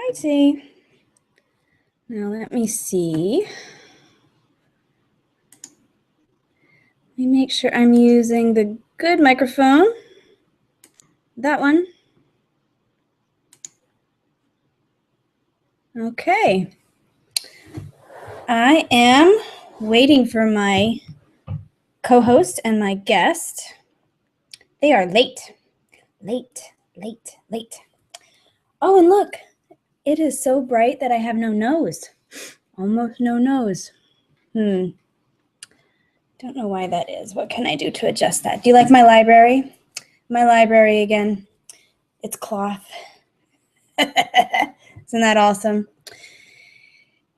righty. Now let me see. Let me make sure I'm using the good microphone. That one. Okay. I am waiting for my co-host and my guest. They are late. Oh, and look, it is so bright that I have no nose. Almost no nose. Don't know why that is. What can I do to adjust that? Do you like my library? My library again. It's cloth. Isn't that awesome?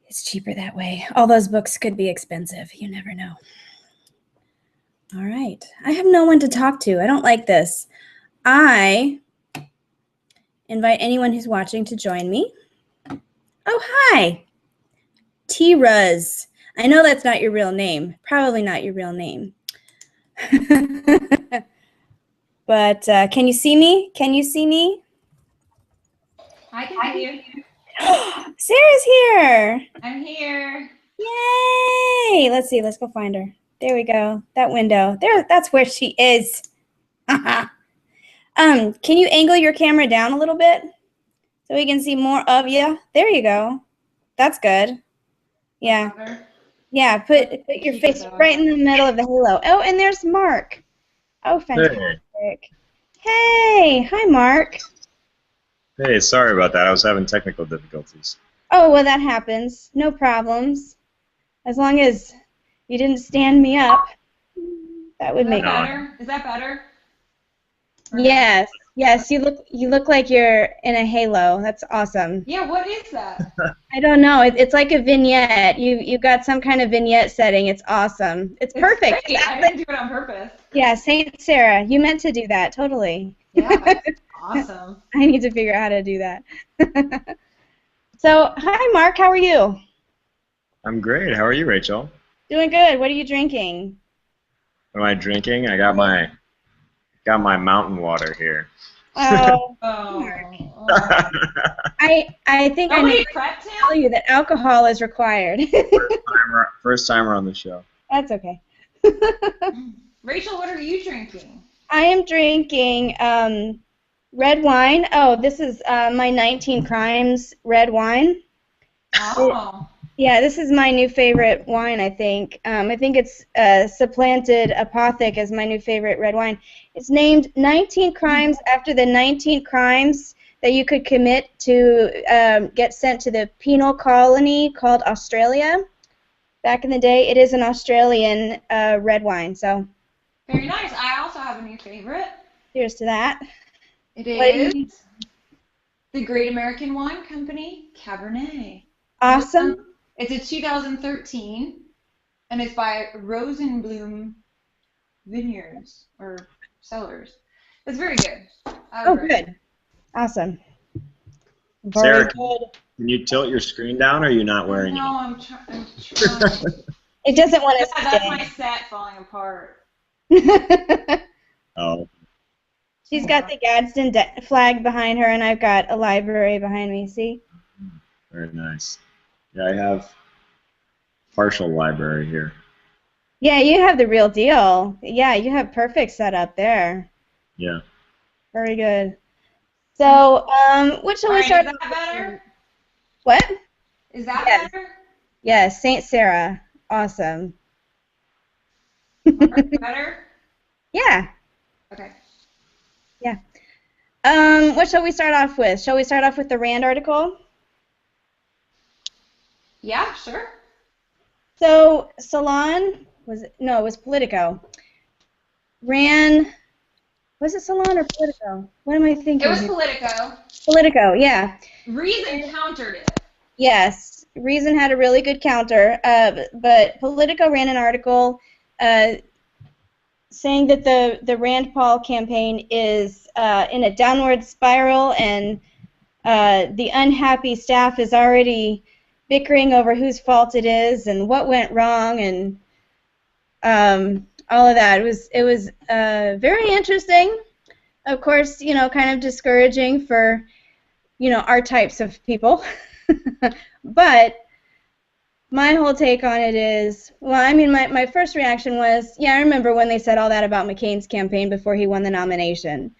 It's cheaper that way. All those books could be expensive. You never know. All right. I have no one to talk to. I don't like this. I invite anyone who's watching to join me. Oh, hi. T-Ruz. I know that's not your real name. Probably not your real name. But can you see me? Can you see me? I can see you. Sarah's here. I'm here. Yay! Let's see. Let's go find her. There we go. That window. There. That's where she is. Can you angle your camera down a little bit so we can see more of you? There you go. That's good. Yeah. Yeah. Put your face right in the middle of the halo. Oh, and there's Mark. Oh, fantastic. Hey. Hi, Mark. Hey, sorry about that. I was having technical difficulties. Oh, well, that happens. No problems. As long as you didn't stand me up, that would make better. Is that better? Yes. Yes, you look like you're in a halo. That's awesome. Yeah, what is that? I don't know. It's like a vignette. You got some kind of vignette setting. It's awesome. It's perfect. Great. I didn't do it on purpose. Yeah, Saint Sarah, you meant to do that. Totally. Yeah, that's awesome. I need to figure out how to do that. So, hi, Mark. How are you? I'm great. How are you, Rachel? Doing good. What are you drinking? What am I drinking? I got my mountain water here. Oh. I think I need to tell you that alcohol is required. First timer on the show. That's okay. Rachel, what are you drinking? I am drinking red wine. Oh, this is my 19 Crimes red wine. Oh. Yeah, this is my new favorite wine, I think. I think it's supplanted Apothic as my new favorite red wine. It's named 19 Crimes after the 19 crimes that you could commit to get sent to the penal colony called Australia. Back in the day, it is an Australian red wine. So. Very nice. I also have a new favorite. Cheers to that. It is the Great American Wine Company Cabernet. Awesome. It's a 2013, and it's by Rosenblum Vineyards or Cellars. It's very good. Oh, good. Awesome. Sarah, can you tilt your screen down, or are you not wearing it? No, I'm trying. It doesn't want to stay. That's my set falling apart. Oh. She's got the Gadsden flag behind her, and I've got a library behind me. See? Very nice. Yeah, I have partial library here. Yeah, you have the real deal. Yeah, you have perfect setup there. Yeah. Very good. So, what shall we start? Is that better? What? Is that better? Yes, Saint Sarah. Awesome. Better? Yeah. Okay. Yeah. What shall we start off with? Shall we start off with the Rand article? Yeah, sure. So Salon it was Politico. Was it Salon or Politico? What am I thinking? It was Politico. Politico, yeah. Reason countered it. Yes, Reason had a really good counter, but Politico ran an article saying that the Rand Paul campaign is in a downward spiral, and the unhappy staff is already bickering over whose fault it is and what went wrong and all of that. It was very interesting. Of course, kind of discouraging for you know, our types of people. But my whole take on it is, well, I mean, my first reaction was, yeah, I remember when they said all that about McCain's campaign before he won the nomination.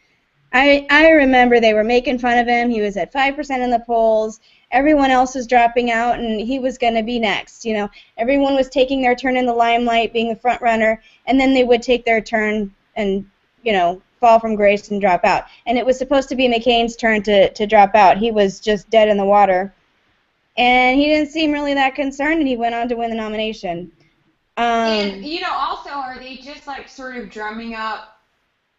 I remember they were making fun of him. He was at 5% in the polls. Everyone else was dropping out, and he was going to be next. You know, everyone was taking their turn in the limelight, being the front runner, and then they would take their turn and, you know, fall from grace and drop out. And it was supposed to be McCain's turn to drop out. He was just dead in the water. And he didn't seem really that concerned, and he went on to win the nomination. And, you know, also, are they just, like, sort of drumming up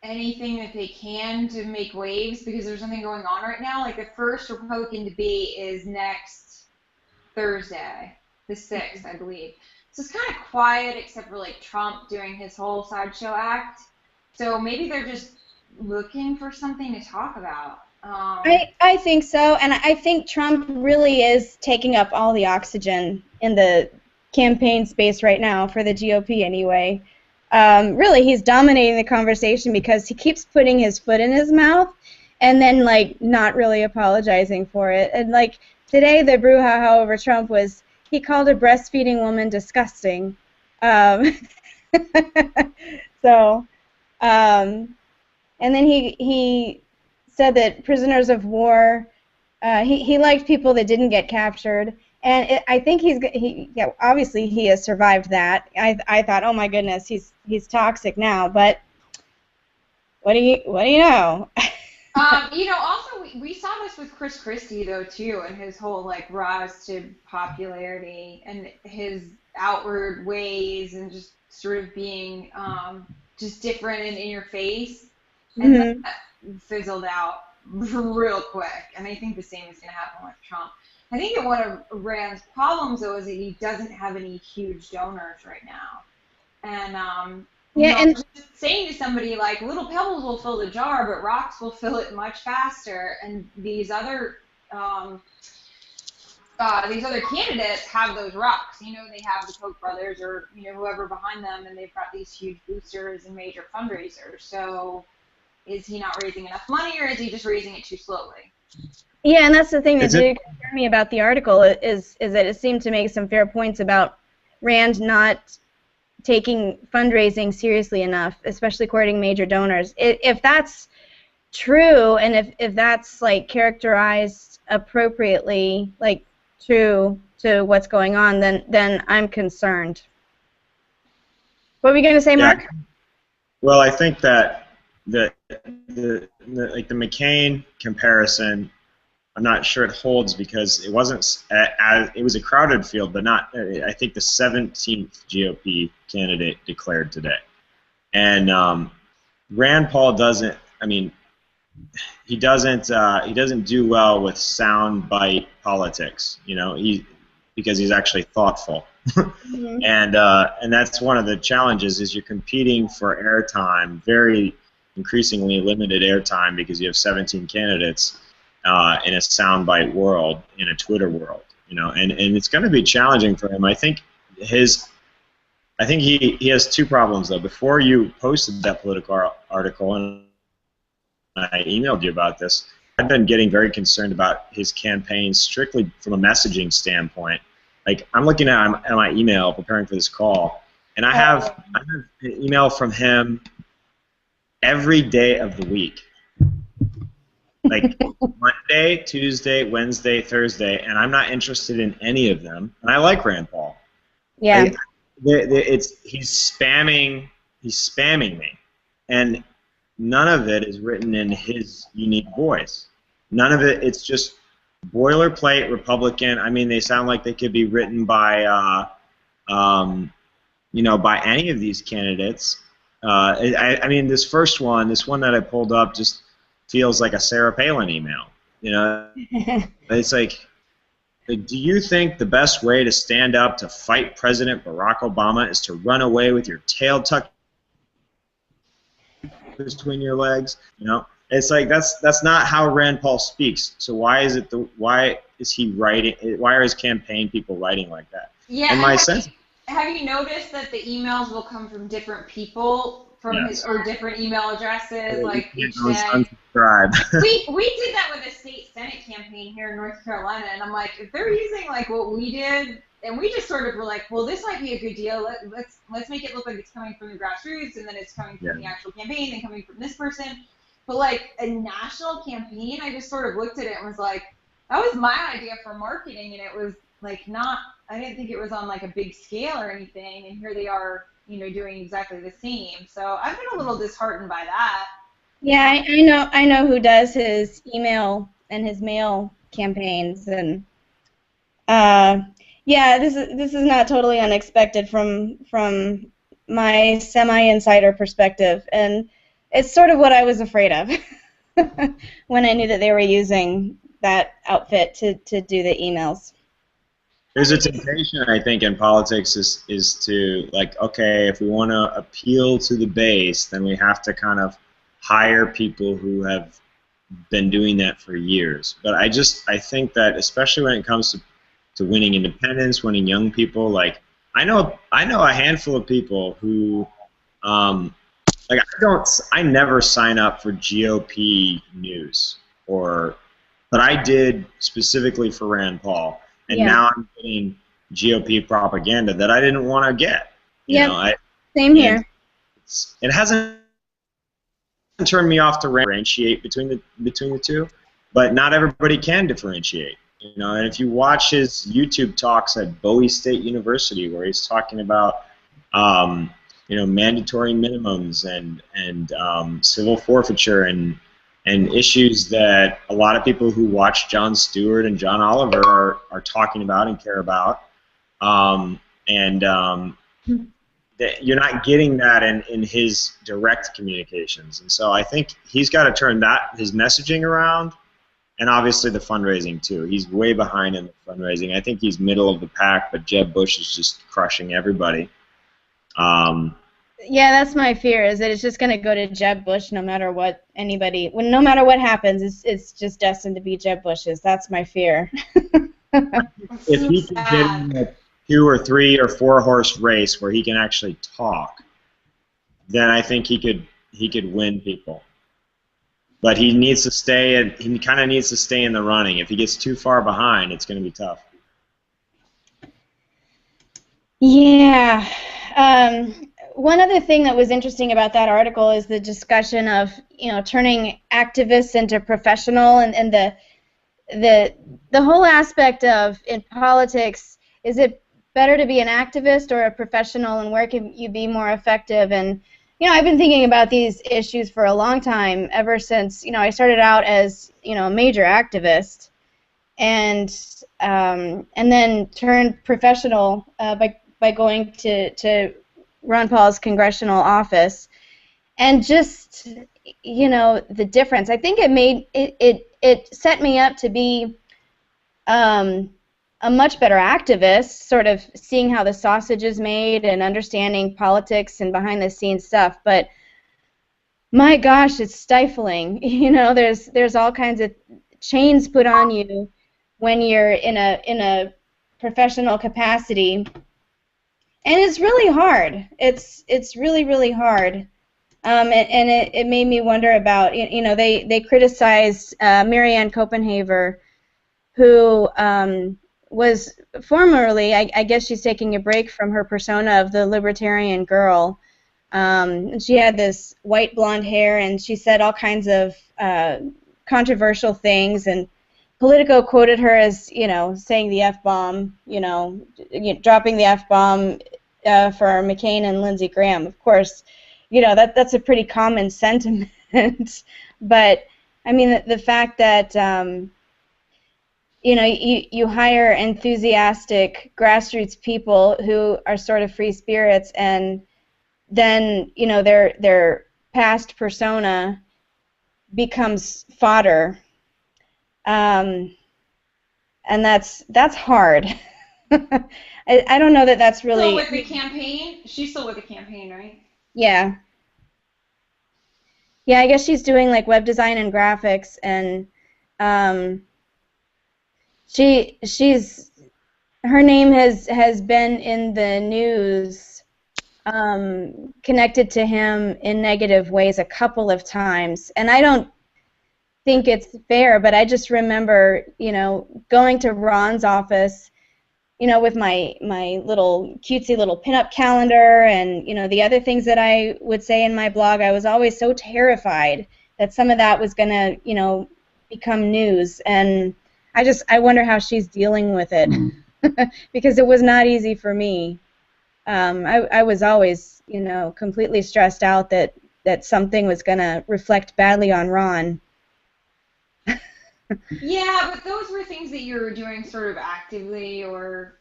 anything that they can to make waves because there's something going on right now? Like, the first Republican debate is next Thursday, the 6th, I believe. So it's kind of quiet except for, like, Trump doing his whole sideshow act. So maybe they're just looking for something to talk about. I think so, and I think Trump really is taking up all the oxygen in the campaign space right now, for the GOP anyway. Really, he's dominating the conversation because he keeps putting his foot in his mouth and then, like, not really apologizing for it. And, like, today the brouhaha over Trump was he called a breastfeeding woman disgusting. So, and then he said that prisoners of war, he liked people that didn't get captured, and I think yeah, obviously he has survived that. I thought, oh my goodness, he's toxic now, but what do you know? You know, also we saw this with Chris Christie though too, and his whole like rise to popularity and his outward ways and just sort of being just different and in your face, and Mm-hmm. that fizzled out real quick. And I think the same is going to happen with Trump. I think that one of Rand's problems though is that he doesn't have any huge donors right now, and Yeah, you know, and just saying to somebody like little pebbles will fill the jar, but rocks will fill it much faster, and these other candidates have those rocks. You know, they have the Koch brothers or, you know, whoever behind them, and they've got these huge boosters and major fundraisers. So is he not raising enough money, or is he just raising it too slowly? yeah, and that's the thing that did concern me about the article is that it seemed to make some fair points about Rand not taking fundraising seriously enough, especially courting major donors. If that's true, and if that's like characterized appropriately, like true to what's going on, then I'm concerned. What were you going to say, Mark? Well, I think that the like the McCain comparison, I'm not sure it holds because it wasn't it was a crowded field, but not. I think the 17th GOP candidate declared today, and Rand Paul doesn't. I mean, he doesn't do well with soundbite politics. You know, because he's actually thoughtful. Mm-hmm. And that's one of the challenges is you're competing for airtime, very increasingly limited airtime because you have 17 candidates in a soundbite world, in a Twitter world, you know, and it's going to be challenging for him. I think he has two problems though. Before you posted that Politico article, and I emailed you about this, I've been getting very concerned about his campaign strictly from a messaging standpoint. Like, I'm looking at my email preparing for this call, and I have an email from him every day of the week. Like Monday, Tuesday, Wednesday, Thursday, and I'm not interested in any of them. And I like Rand Paul. Yeah. He's spamming me, and none of it is written in his unique voice. None of it. It's just boilerplate Republican. I mean, they sound like they could be written by, by any of these candidates. I mean, this one that I pulled up, just feels like a Sarah Palin email. You know, it's like, do you think the best way to stand up to fight President Barack Obama is to run away with your tail tucked between your legs? You know, it's like that's not how Rand Paul speaks. So why is he writing? Why are his campaign people writing like that? Yeah. And my sense. Have you noticed that the emails will come from different people from his or different email addresses like each day. Unsubscribe. we did that with a state Senate campaign here in North Carolina, and I'm like, if they're using like what we did, and we just sort of were like, well, this might be a good deal. Let's make it look like it's coming from the grassroots, and then it's coming from the actual campaign, and coming from this person. But like a national campaign, I just sort of looked at it and was like, that was my idea for marketing, and it was like not. I didn't think it was on like a big scale or anything, and here they are, doing exactly the same. So I've been a little disheartened by that. Yeah, I know who does his email and his mail campaigns, and yeah, this is not totally unexpected from my semi-insider perspective, and it's sort of what I was afraid of when I knew that they were using that outfit to do the emails. There's a temptation, I think, in politics is to, like, okay, if we want to appeal to the base, then we have to kind of hire people who have been doing that for years. But I think that, especially when it comes to winning independents, winning young people, like, I know a handful of people who, like, I never sign up for GOP news, but I did specifically for Rand Paul. And now I'm getting GOP propaganda that I didn't want to get. Yeah, same here. It hasn't turned me off to differentiate between the two, but not everybody can differentiate. And if you watch his YouTube talks at Bowie State University, where he's talking about mandatory minimums and civil forfeiture and issues that a lot of people who watch Jon Stewart and John Oliver are talking about and care about, that you're not getting that in his direct communications. And so I think he's got to turn his messaging around, and obviously the fundraising too. He's way behind in the fundraising. I think he's middle of the pack, but Jeb Bush is just crushing everybody. Yeah, that's my fear, is that it's just going to go to Jeb Bush no matter what no matter what happens, it's just destined to be Jeb Bush's. That's my fear. If he can get in a 2 or 3 or 4 horse race where he can actually talk, then I think he could win people. But he needs to stay. He kind of needs to stay in the running. If he gets too far behind, it's going to be tough. Yeah. One other thing that was interesting about that article is the discussion of, turning activists into professional, and the whole aspect of, in politics, is it better to be an activist or a professional, and where can you be more effective? And I've been thinking about these issues for a long time, ever since I started out as a major activist, and then turned professional by going to Ron Paul's congressional office, and just the difference. I think it made it set me up to be a much better activist, sort of seeing how the sausage is made and understanding politics and behind the scenes stuff. But my gosh, it's stifling. There's all kinds of chains put on you when you're in a professional capacity. And it's really hard. It's really, really hard. And it made me wonder about, they criticized Marianne Copenhaver, who was formerly, I guess she's taking a break from her persona of the libertarian girl. She had this white blonde hair, and she said all kinds of controversial things, and Politico quoted her as, saying the F-bomb, dropping the F-bomb for McCain and Lindsey Graham. Of course, that's a pretty common sentiment. But, I mean, the fact that, you hire enthusiastic grassroots people who are sort of free spirits, and then, their past persona becomes fodder. And that's hard. I don't know that that's really. Still with the campaign? She's still with the campaign, right? Yeah. Yeah, I guess she's doing like web design and graphics, and her name has been in the news connected to him in negative ways a couple of times, and I don't think it's fair, but I just remember, going to Ron's office, with my little cutesy little pinup calendar and, the other things that I would say in my blog. I was always so terrified that some of that was going to, become news, and I wonder how she's dealing with it because it was not easy for me. I was always, completely stressed out that something was going to reflect badly on Ron. Yeah, but those were things that you were doing sort of actively or,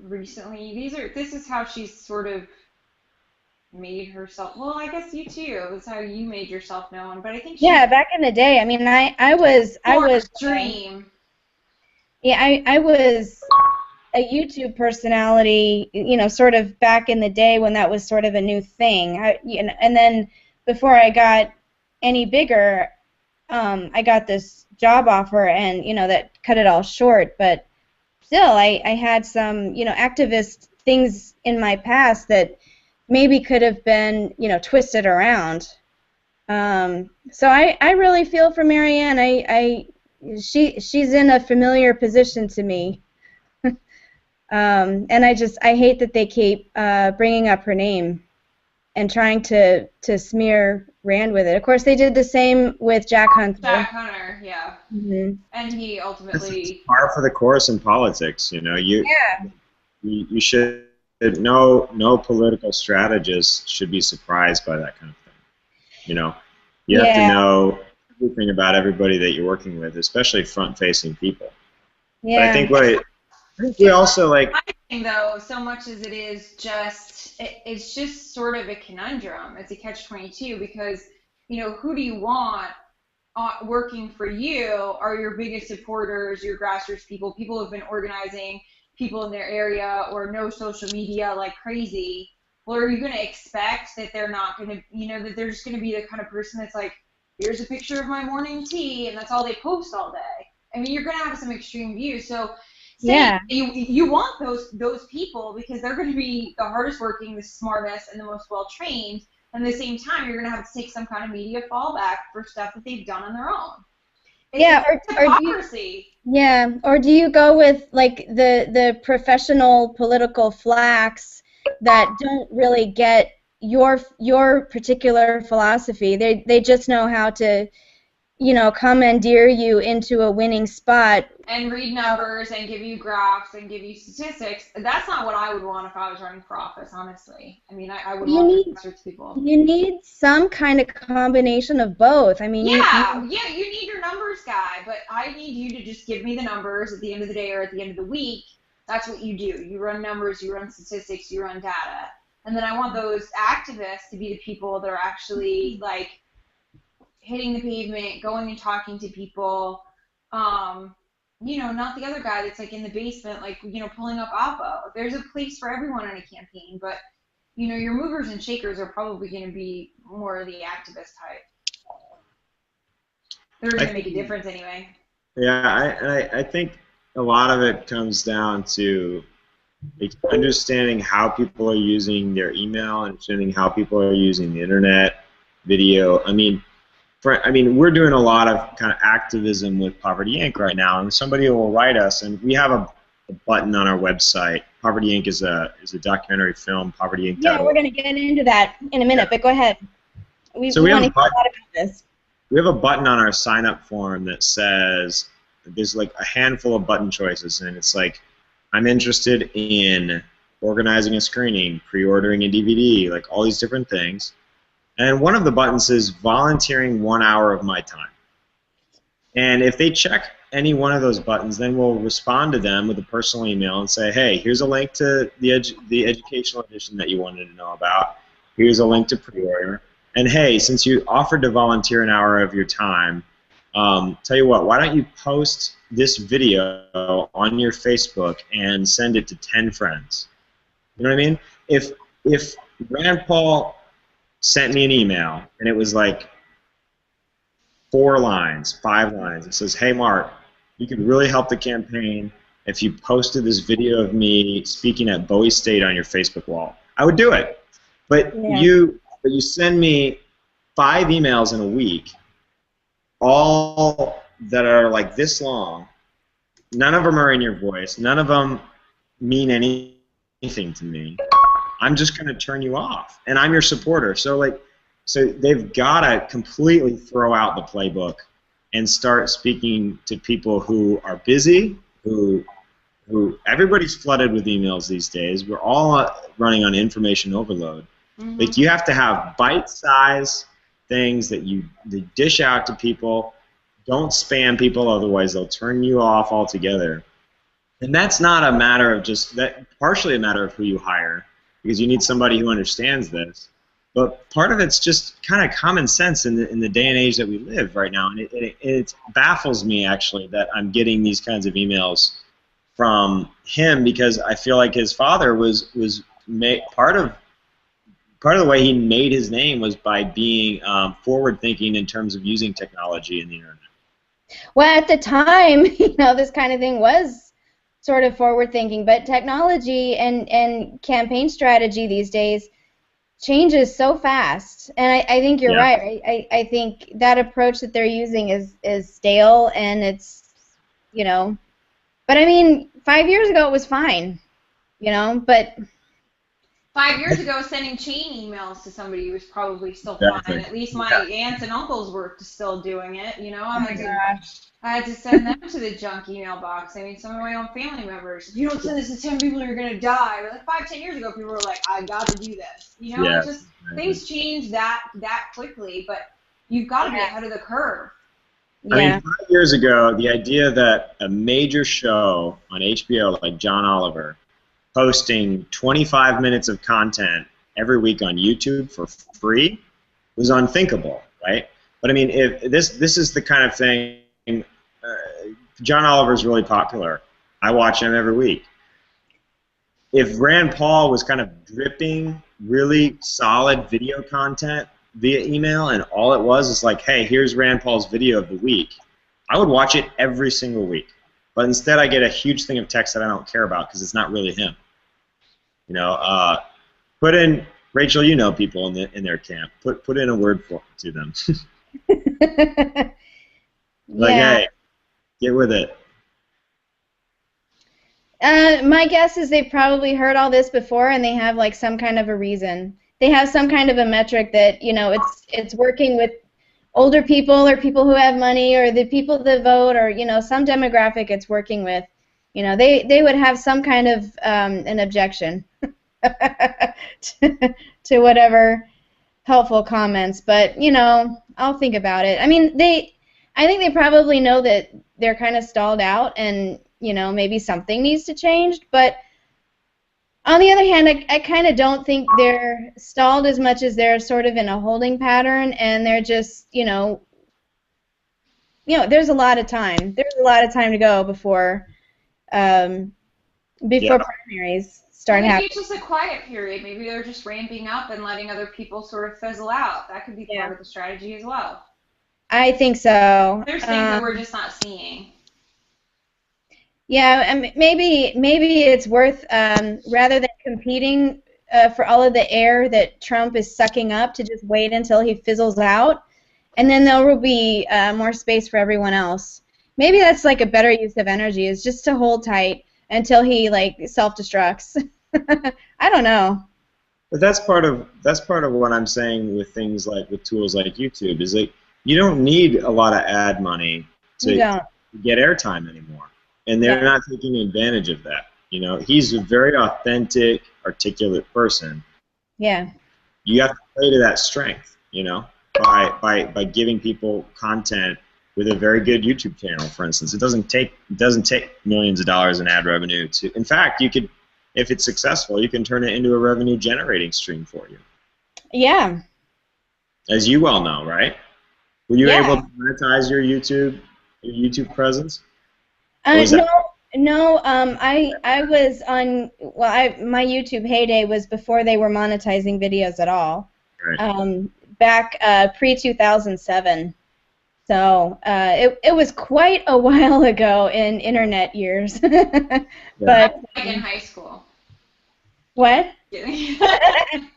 recently. This is how she's sort of made herself, well, I guess you too. It's how you made yourself known, but I think yeah, back in the day, I mean, I was extreme. Yeah, I was a YouTube personality, sort of back in the day when that was sort of a new thing. And then before I got any bigger, I got this job offer, and that cut it all short. But still, I had some activist things in my past that maybe could have been twisted around. So I really feel for Marianne. She's in a familiar position to me, and I hate that they keep bringing up her name and trying to smear Rand with it. Of course, they did the same with Jack Hunter. Jack Hunter, yeah. Mm-hmm. And he ultimately... It's par for the course in politics, You should... No political strategist should be surprised by that kind of thing. You have to know everything about everybody that you're working with, especially front-facing people. Yeah. But I think we also like... My thing, though, so much as it is just, it's just sort of a conundrum. It's a catch-22 because, who do you want working for you are your biggest supporters, your grassroots people who have been organizing, people in their area, or no social media like crazy. Well, are you going to expect that they're not going to, that they're just going to be the kind of person that's like, here's a picture of my morning tea, and that's all they post all day? I mean, you're going to have some extreme views. So you want those people because they're going to be the hardest working, the smartest, and the most well-trained. And at the same time, you're going to have to take some kind of media fallback for stuff that they've done on their own. Or do you go with like the professional political flacks that don't really get your particular philosophy? They just know how to commandeer you into a winning spot and read numbers and give you graphs and give you statistics. That's not what I would want if I was running for office, honestly. I mean, I would want grassroots people. You need some kind of combination of both. I mean, you need your numbers guy, but I need you to just give me the numbers at the end of the day or at the end of the week. That's what you do. You run numbers, you run statistics, you run data. And then I want those activists to be the people that are actually, like, hitting the pavement, going and talking to people, not the other guy that's like in the basement, like, pulling up Oppo. There's a place for everyone in a campaign, but, your movers and shakers are probably going to be more the activist type. They're going to make a difference anyway. Yeah, I think a lot of it comes down to understanding how people are using their email, understanding how people are using the internet, video. I mean, we're doing a lot of kind of activism with Poverty Inc. right now, and somebody will write us, and we have a button on our website. Poverty Inc. is a documentary film, povertyinc.org. Yeah, we're going to get into that in a minute, but go ahead. We want to hear a lot about this. We have a button on our sign-up form that says, there's like a handful of button choices, and it's like, I'm interested in organizing a screening, pre-ordering a DVD, like all these different things. And one of the buttons says volunteering 1 hour of my time. And if they check any one of those buttons, then we'll respond to them with a personal email and say, hey, here's a link to the educational edition that you wanted to know about. Here's a link to pre-order. And hey, since you offered to volunteer an hour of your time, tell you what, why don't you post this video on your Facebook and send it to 10 friends? You know what I mean? If Rand Paul sent me an email and it was like 4 lines, 5 lines, it says, hey Mark, you could really help the campaign if you posted this video of me speaking at Bowie State on your Facebook wall, I would do it. But you send me 5 emails in a week, all that are like this long. None of them are in your voice. None of them mean anything to me. I'm just going to turn you off, and I'm your supporter. So they've got to completely throw out the playbook and start speaking to people who are busy, who everybody's flooded with emails these days. We're all running on information overload. Mm-hmm. Like, you have to have bite-sized things that you dish out to people. Don't spam people, otherwise they'll turn you off altogether. And that's not a matter of partially a matter of who you hire, because you need somebody who understands this. But part of it's just kind of common sense in the day and age that we live right now. And it baffles me, actually, that I'm getting these kinds of emails from him, because I feel like his father was part of the way he made his name was by being forward-thinking in terms of using technology and the internet. Well, at the time, this kind of thing was sort of forward-thinking, but technology and campaign strategy these days changes so fast, and I think you're right. I think that approach that they're using is stale, and it's, but I mean, 5 years ago it was fine, but 5 years ago, sending chain emails to somebody was probably still fine. At least my aunts and uncles were still doing it. I had to send them to the junk email box. I mean, some of my own family members. If you don't send this to 10 people, you're gonna die. Like 5-10 years ago, people were like, "I got to do this." Things change that quickly, but you've got to be ahead of the curve. I mean, 5 years ago, the idea that a major show on HBO like John Oliver posting 25 minutes of content every week on YouTube for free was unthinkable, right? But I mean, if this is the kind of thing. John Oliver's really popular. I watch him every week. If Rand Paul was kind of dripping really solid video content via email, and all it was is like, hey, here's Rand Paul's video of the week, I would watch it every single week. But instead I get a huge thing of text that I don't care about because it's not really him. Put in, Rachel, people in their camp. Put in a word to them. Hey, get with it. My guess is they've probably heard all this before, and they have like some kind of a reason. They have some kind of a metric that it's working with older people or people who have money or the people that vote or some demographic it's working with. They would have some kind of an objection to whatever helpful comments. But I'll think about it. I mean, I think they probably know that they're kind of stalled out, and maybe something needs to change. But on the other hand, I kind of don't think they're stalled as much as they're sort of in a holding pattern, and they're just there's a lot of time. There's a lot of time to go before primaries start happening. Maybe it's just a quiet period. Maybe they're just ramping up and letting other people sort of fizzle out. That could be part of the strategy as well. I think so. There's things that we're just not seeing. Yeah, and maybe it's worth, rather than competing for all of the air that Trump is sucking up, to just wait until he fizzles out, and then there will be more space for everyone else. Maybe that's like a better use of energy, is just to hold tight until he self-destructs. I don't know. But that's part of what I'm saying with things like with tools like YouTube, is like you don't need a lot of ad money to get airtime anymore. And they're not taking advantage of that. He's a very authentic, articulate person. Yeah. You have to play to that strength, by giving people content with a very good YouTube channel, for instance. It doesn't take millions of dollars in ad revenue to. In fact, you could, if it's successful, you can turn it into a revenue generating stream for you. Yeah. As you well know, right? Were you able to monetize your YouTube presence? No. I was on. Well, my YouTube heyday was before they were monetizing videos at all. Right. Back pre-2007. So it was quite a while ago in internet years. But like in high school. What? kidding.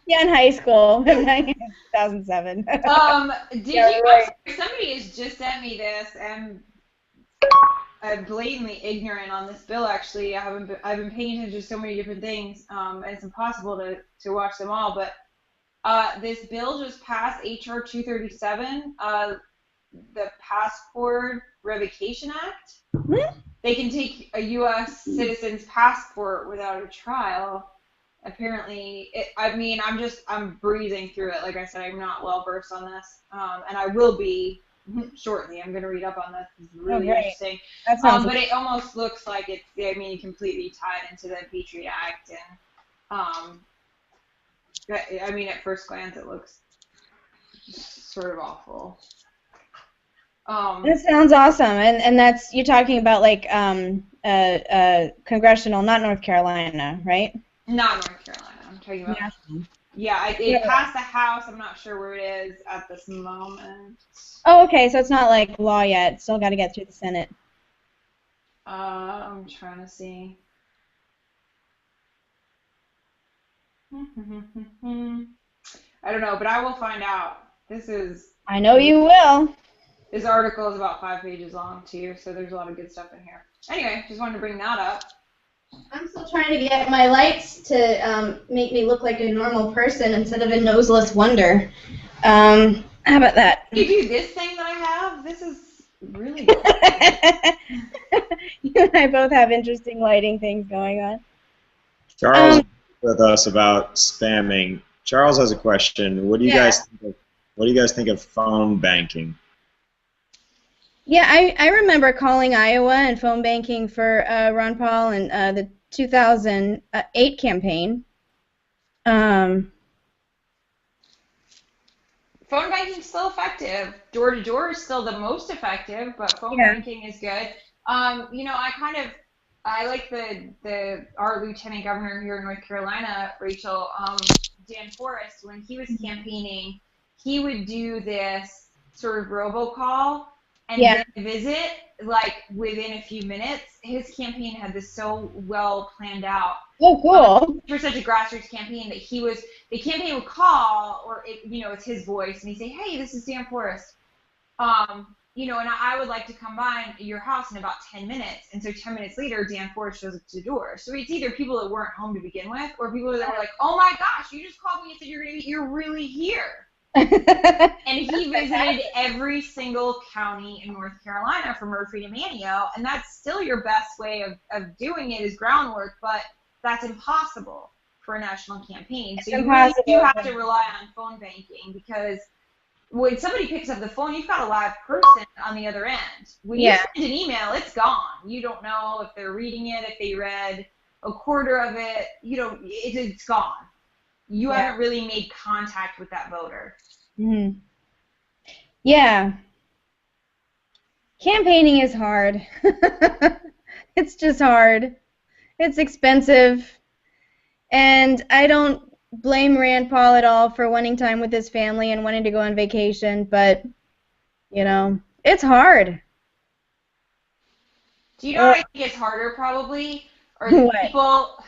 Yeah, in high school, 2007. Did Yeah, you? right. Somebody has just sent me this, and I'm blatantly ignorant on this bill. Actually, I've been paying attention to so many different things, and it's impossible to watch them all. But this bill just passed, HR 237, the Passport Revocation Act. Hmm? They can take a U.S. citizen's passport without a trial. Apparently, I'm breezing through it. Like I said, I'm not well versed on this, and I will be shortly. I'm going to read up on this. It's really interesting. That sounds but it almost looks like it's, completely tied into the Patriot Act, and at first glance, it looks sort of awful. That sounds awesome, and that's, you're talking about like congressional, not North Carolina, right? Not North Carolina. I'm talking about. National. Yeah, it passed the House. I'm not sure where it is at this moment. Oh, okay, so it's not like law yet. Still got to get through the Senate. I'm trying to see. I don't know, but I will find out. I know you will. This article is about 5 pages long, too, so there's a lot of good stuff in here. Anyway, just wanted to bring that up. I'm still trying to get my lights to make me look like a normal person instead of a noseless wonder. How about that? You do this thing that I have? This is really good. You and I both have interesting lighting things going on. Charles with us about spamming. Charles has a question. What do you guys think of phone banking? Yeah, I remember calling Iowa and phone banking for Ron Paul and the 2008 campaign. Phone banking's still effective. Door to door is still the most effective, but phone banking is good. I like our lieutenant governor here in North Carolina, Rachel, Dan Forrest. When he was campaigning, he would do this sort of robocall and then visit, like, within a few minutes. His campaign had this so well planned out. Oh, cool. For such a grassroots campaign that the campaign would call, or it's his voice, and he'd say, "Hey, this is Dan Forrest. And I would like to come by your house in about 10 minutes. And so 10 minutes later, Dan Forrest shows up to the door. So it's either people that weren't home to begin with, or people that were like, "Oh my gosh, you just called me and said you're really here." And he visited every single county in North Carolina from Murphy to Manteo, and that's still your best way of doing it is groundwork, but that's impossible for a national campaign. So you have to rely on phone banking, because when somebody picks up the phone, you've got a live person on the other end. When you send an email, it's gone. You don't know if they're reading it, if they read a quarter of it. It's gone. You haven't really made contact with that voter. Mm-hmm. Yeah. Campaigning is hard. It's just hard. It's expensive. And I don't blame Rand Paul at all for wanting time with his family and wanting to go on vacation, but, it's hard. Do you know what I think is harder, probably? Or the people...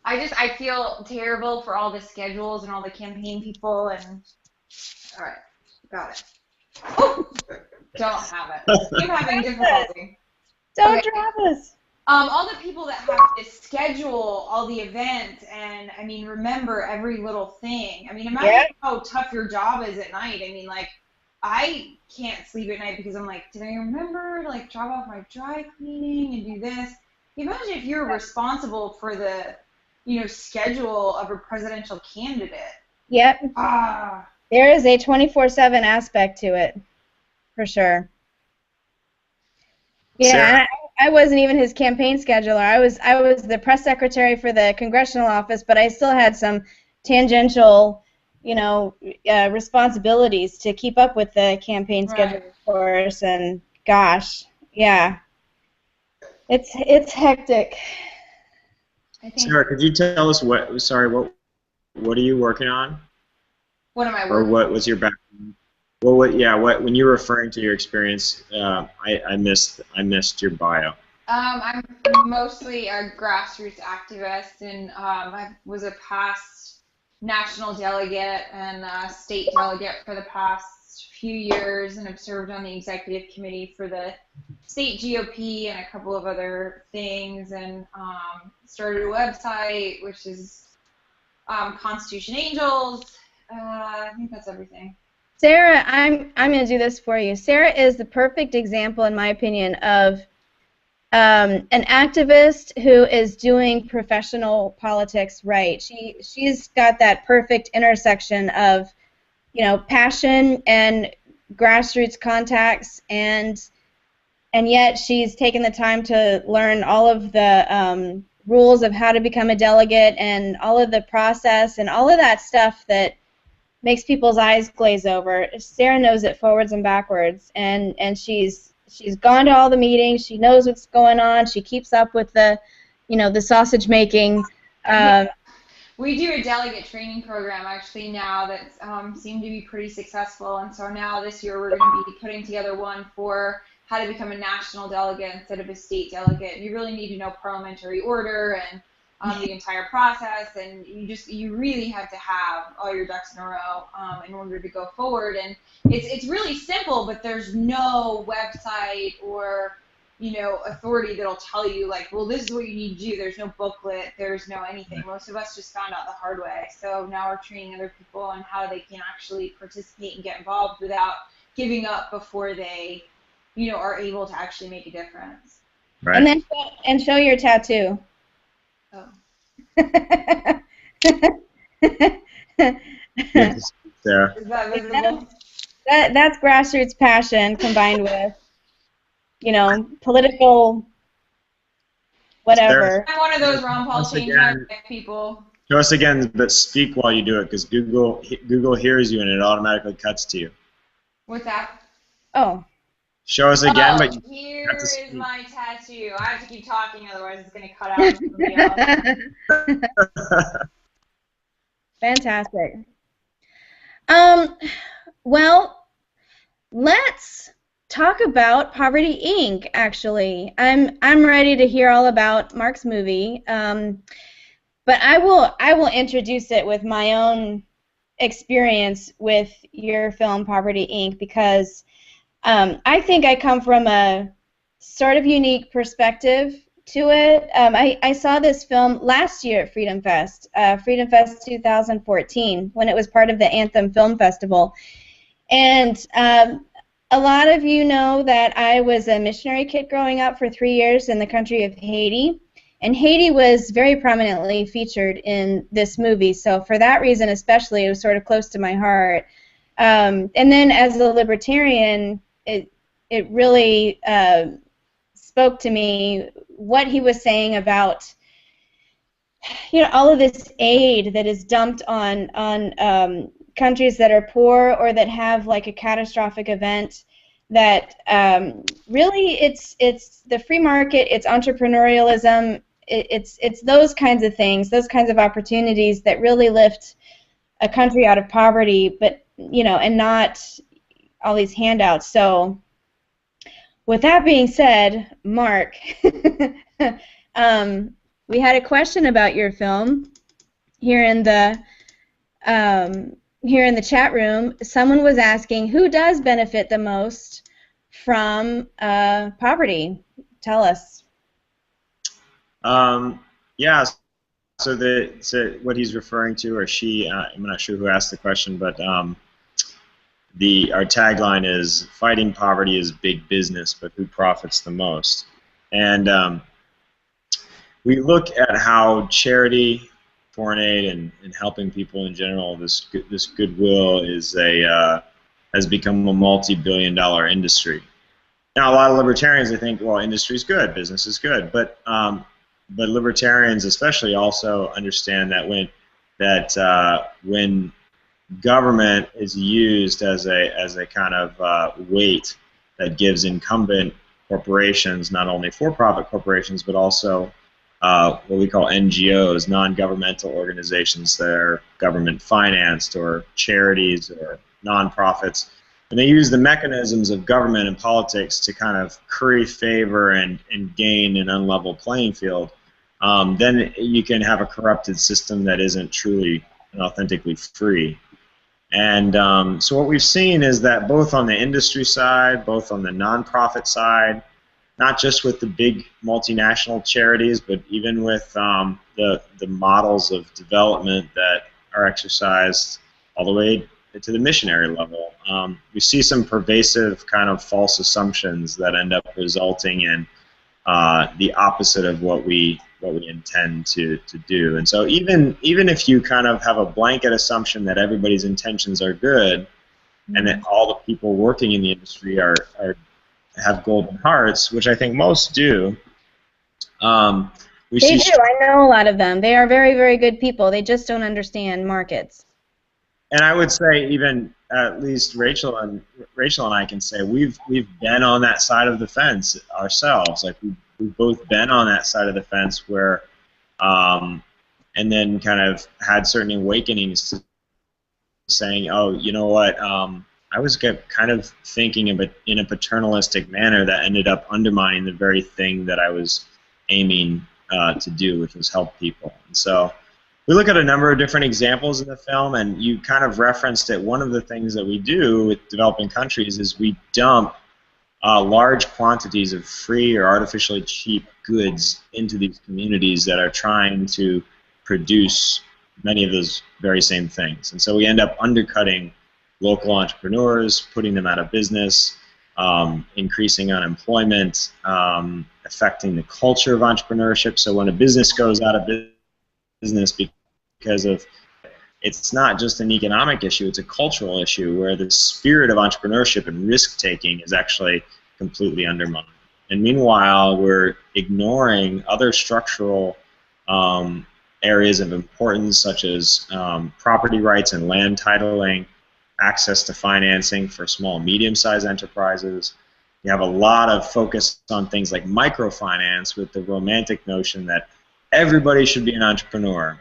I feel terrible for all the schedules and all the campaign people, and... All right, got it. Oh, don't have it. I'm having difficulty. Don't drop us. All the people that have to schedule all the events and, remember every little thing. Imagine how tough your job is at night. I can't sleep at night because I'm like, did I remember to, drop off my dry cleaning and do this? Imagine if you're responsible for the, schedule of a presidential candidate. Yep. There is a 24/7 aspect to it, for sure. Yeah, I wasn't even his campaign scheduler. I was the press secretary for the congressional office, but I still had some tangential, responsibilities to keep up with the campaign schedule, of course. And gosh, yeah, it's hectic. Sarah, could you tell us what are you working on? What am I working? Or what was your background? Well, when you were referring to your experience, I missed your bio. I'm mostly a grassroots activist, and I was a past national delegate and a state delegate for the past few years, and have served on the executive committee for the state GOP and a couple of other things, and started a website, which is Constitution Angels. I think that's everything. Sarah, I'm going to do this for you. Sarah is the perfect example, in my opinion, of an activist who is doing professional politics right. She's got that perfect intersection of, you know, passion and grassroots contacts, and yet she's taken the time to learn all of the rules of how to become a delegate and all of the process and all of that stuff that makes people's eyes glaze over. Sarah knows it forwards and backwards, and she's gone to all the meetings. She knows what's going on. She keeps up with the, you know, the sausage making. We do a delegate training program actually now that seemed to be pretty successful, and so now this year we're going to be putting together one for how to become a national delegate instead of a state delegate. You really need to know parliamentary order and the entire process, and you really have to have all your ducks in a row in order to go forward. And it's really simple, but there's no website or, you know, authority that'll tell you, like, well, this is what you need to do. There's no booklet. There's no anything. Most of us just found out the hard way. So now we're training other people on how they can actually participate and get involved without giving up before they, you know, are able to actually make a difference. Right. And then show your tattoo. Oh. Sarah. Is that visible? That's grassroots passion combined with, you know, political whatever. I'm one of those Ron Paul change my life people. Show us again, but speak while you do it, because Google hears you and it automatically cuts to you. What's that? Oh. Show us again, but here is my tattoo. I have to keep talking, otherwise it's going to cut out somebody else. Fantastic. Well, let's talk about Poverty Inc. Actually, I'm ready to hear all about Mark's movie, but I will introduce it with my own experience with your film Poverty Inc. because I think I come from a sort of unique perspective to it. I saw this film last year at Freedom Fest 2014, when it was part of the Anthem Film Festival. And a lot of you know that I was a missionary kid growing up for 3 years in the country of Haiti. And Haiti was very prominently featured in this movie. So for that reason especially, it was sort of close to my heart. And then as a libertarian, it really spoke to me what he was saying about, you know, all of this aid that is dumped on countries that are poor or that have like a catastrophic event. That really it's the free market, it's entrepreneurialism, it's those kinds of things, those kinds of opportunities that really lift a country out of poverty, but you know, and not all these handouts. So with that being said, Mark, we had a question about your film here in the chat room. Someone was asking, who does benefit the most from poverty? Tell us. Yeah. So what he's referring to, or she, I'm not sure who asked the question, but our tagline is "Fighting poverty is big business, but who profits the most?" And we look at how charity, foreign aid, and helping people in general, this goodwill has become a multi-billion-dollar industry. Now, a lot of libertarians, they think, well, industry is good, business is good, but libertarians especially also understand that when government is used as a kind of weight that gives incumbent corporations, not only for-profit corporations, but also what we call NGOs, non-governmental organizations that are government financed, or charities or nonprofits, and they use the mechanisms of government and politics to kind of curry favor and gain an unlevel playing field, then you can have a corrupted system that isn't truly and authentically free. And so what we've seen is that both on the industry side, both on the nonprofit side, not just with the big multinational charities, but even with the models of development that are exercised all the way to the missionary level, we see some pervasive kind of false assumptions that end up resulting in the opposite of what we intend to do. And so even if you kind of have a blanket assumption that everybody's intentions are good, and that all the people working in the industry have golden hearts, which I think most do. They do. I know a lot of them. They are very, very good people. They just don't understand markets. And I would say even at least Rachel and I can say we've been on that side of the fence ourselves. Like we've both been on that side of the fence where, and then kind of had certain awakenings to saying, oh, you know what, I was kind of thinking of it in a paternalistic manner that ended up undermining the very thing that I was aiming to do, which was help people. And so we look at a number of different examples in the film, and you kind of referenced it. One of the things that we do with developing countries is we dump large quantities of free or artificially cheap goods into these communities that are trying to produce many of those very same things. And so we end up undercutting local entrepreneurs, putting them out of business, increasing unemployment, affecting the culture of entrepreneurship. So when a business goes out of business because of, it's not just an economic issue, it's a cultural issue where the spirit of entrepreneurship and risk-taking is actually completely undermined. And meanwhile, we're ignoring other structural areas of importance, such as property rights and land titling, access to financing for small and medium-sized enterprises. You have a lot of focus on things like microfinance with the romantic notion that everybody should be an entrepreneur.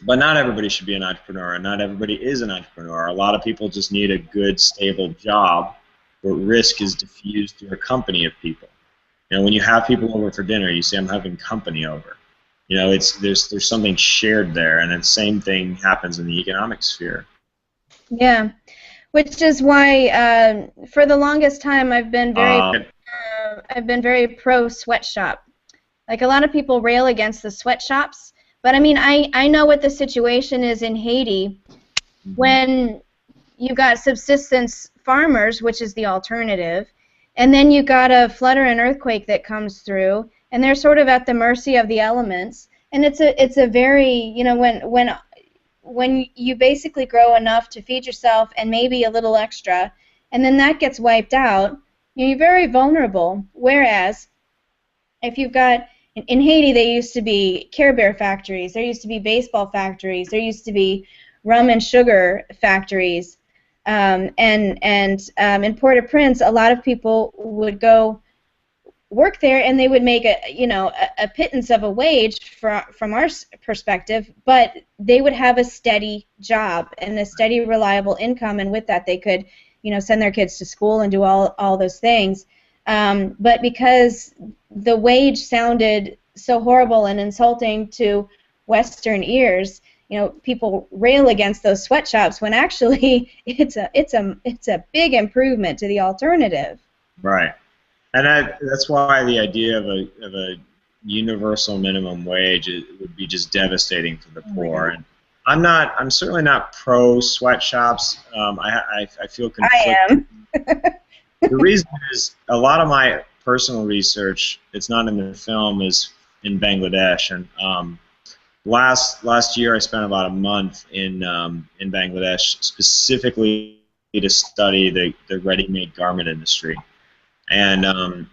But not everybody should be an entrepreneur, and not everybody is an entrepreneur. A lot of people just need a good, stable job where risk is diffused through a company of people. You know, when you have people over for dinner, you say, I'm having company over. You know, there's something shared there, and the same thing happens in the economic sphere. Yeah, which is why for the longest time I've been very pro sweatshop. Like a lot of people rail against the sweatshops, but I mean I know what the situation is in Haiti when you got subsistence farmers, which is the alternative, and then you got a flood or an earthquake that comes through, and they're sort of at the mercy of the elements. And it's a very, you know, when you basically grow enough to feed yourself and maybe a little extra, and then that gets wiped out, you're very vulnerable. Whereas if you've got, in Haiti there used to be Care Bear factories, there used to be baseball factories, there used to be rum and sugar factories, and in Port-au-Prince a lot of people would go work there, and they would make a pittance of a wage from our perspective, but they would have a steady job and a steady, reliable income, and with that they could, send their kids to school and do all those things. But because the wage sounded so horrible and insulting to Western ears, people rail against those sweatshops when actually it's a big improvement to the alternative. Right. And that's why the idea of a universal minimum wage would be just devastating for the poor. And I'm certainly not pro sweatshops. I feel conflicted. I am. The reason is a lot of my personal research, it's not in the film, is in Bangladesh. And last year I spent about a month in Bangladesh specifically to study the ready-made garment industry. And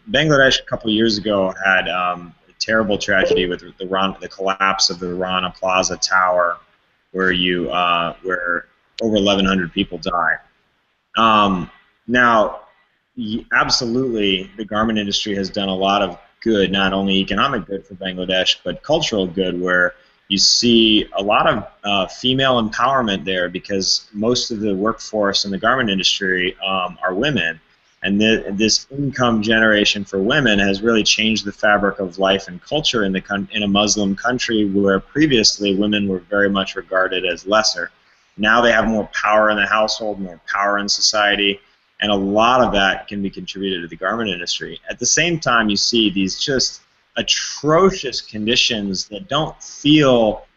Bangladesh a couple of years ago had a terrible tragedy with the collapse of the Rana Plaza Tower, where over 1,100 people died. Now, absolutely, the garment industry has done a lot of good, not only economic good for Bangladesh, but cultural good, where You see a lot of female empowerment there because most of the workforce in the garment industry are women. And this income generation for women has really changed the fabric of life and culture in a Muslim country where previously women were very much regarded as lesser. Now they have more power in the household, more power in society, and a lot of that can be contributed to the garment industry. At the same time, you see these just atrocious conditions that don't feel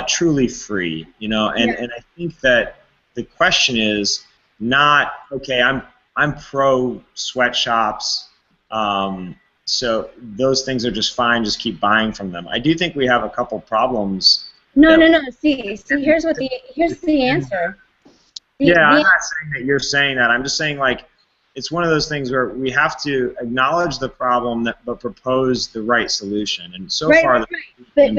truly free, you know. And I think that the question is not, okay, I'm pro sweatshops, so those things are just fine. Just keep buying from them. I do think we have a couple problems. No. See, here's the answer. I'm not saying that you're saying that. I'm just saying, like, it's one of those things where we have to acknowledge the problem, but propose the right solution. And so far, But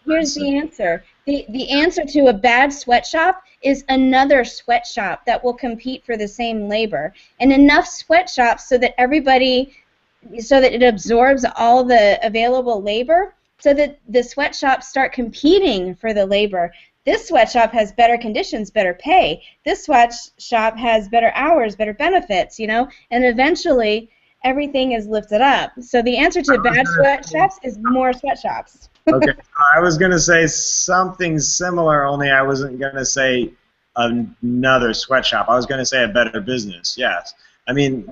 here's the answer. The answer to a bad sweatshop is another sweatshop that will compete for the same labor, and enough sweatshops so that it absorbs all the available labor, so that the sweatshops start competing for the labor. This sweatshop has better conditions, better pay. This sweatshop has better hours, better benefits, you know, and eventually everything is lifted up. So the answer to bad sweatshops is more sweatshops. Okay, I was going to say something similar, only I wasn't going to say another sweatshop. I was going to say a better business, yes. I mean,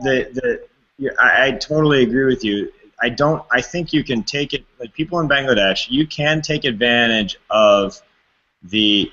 I totally agree with you. I think you can take it, like people in Bangladesh, you can take advantage of the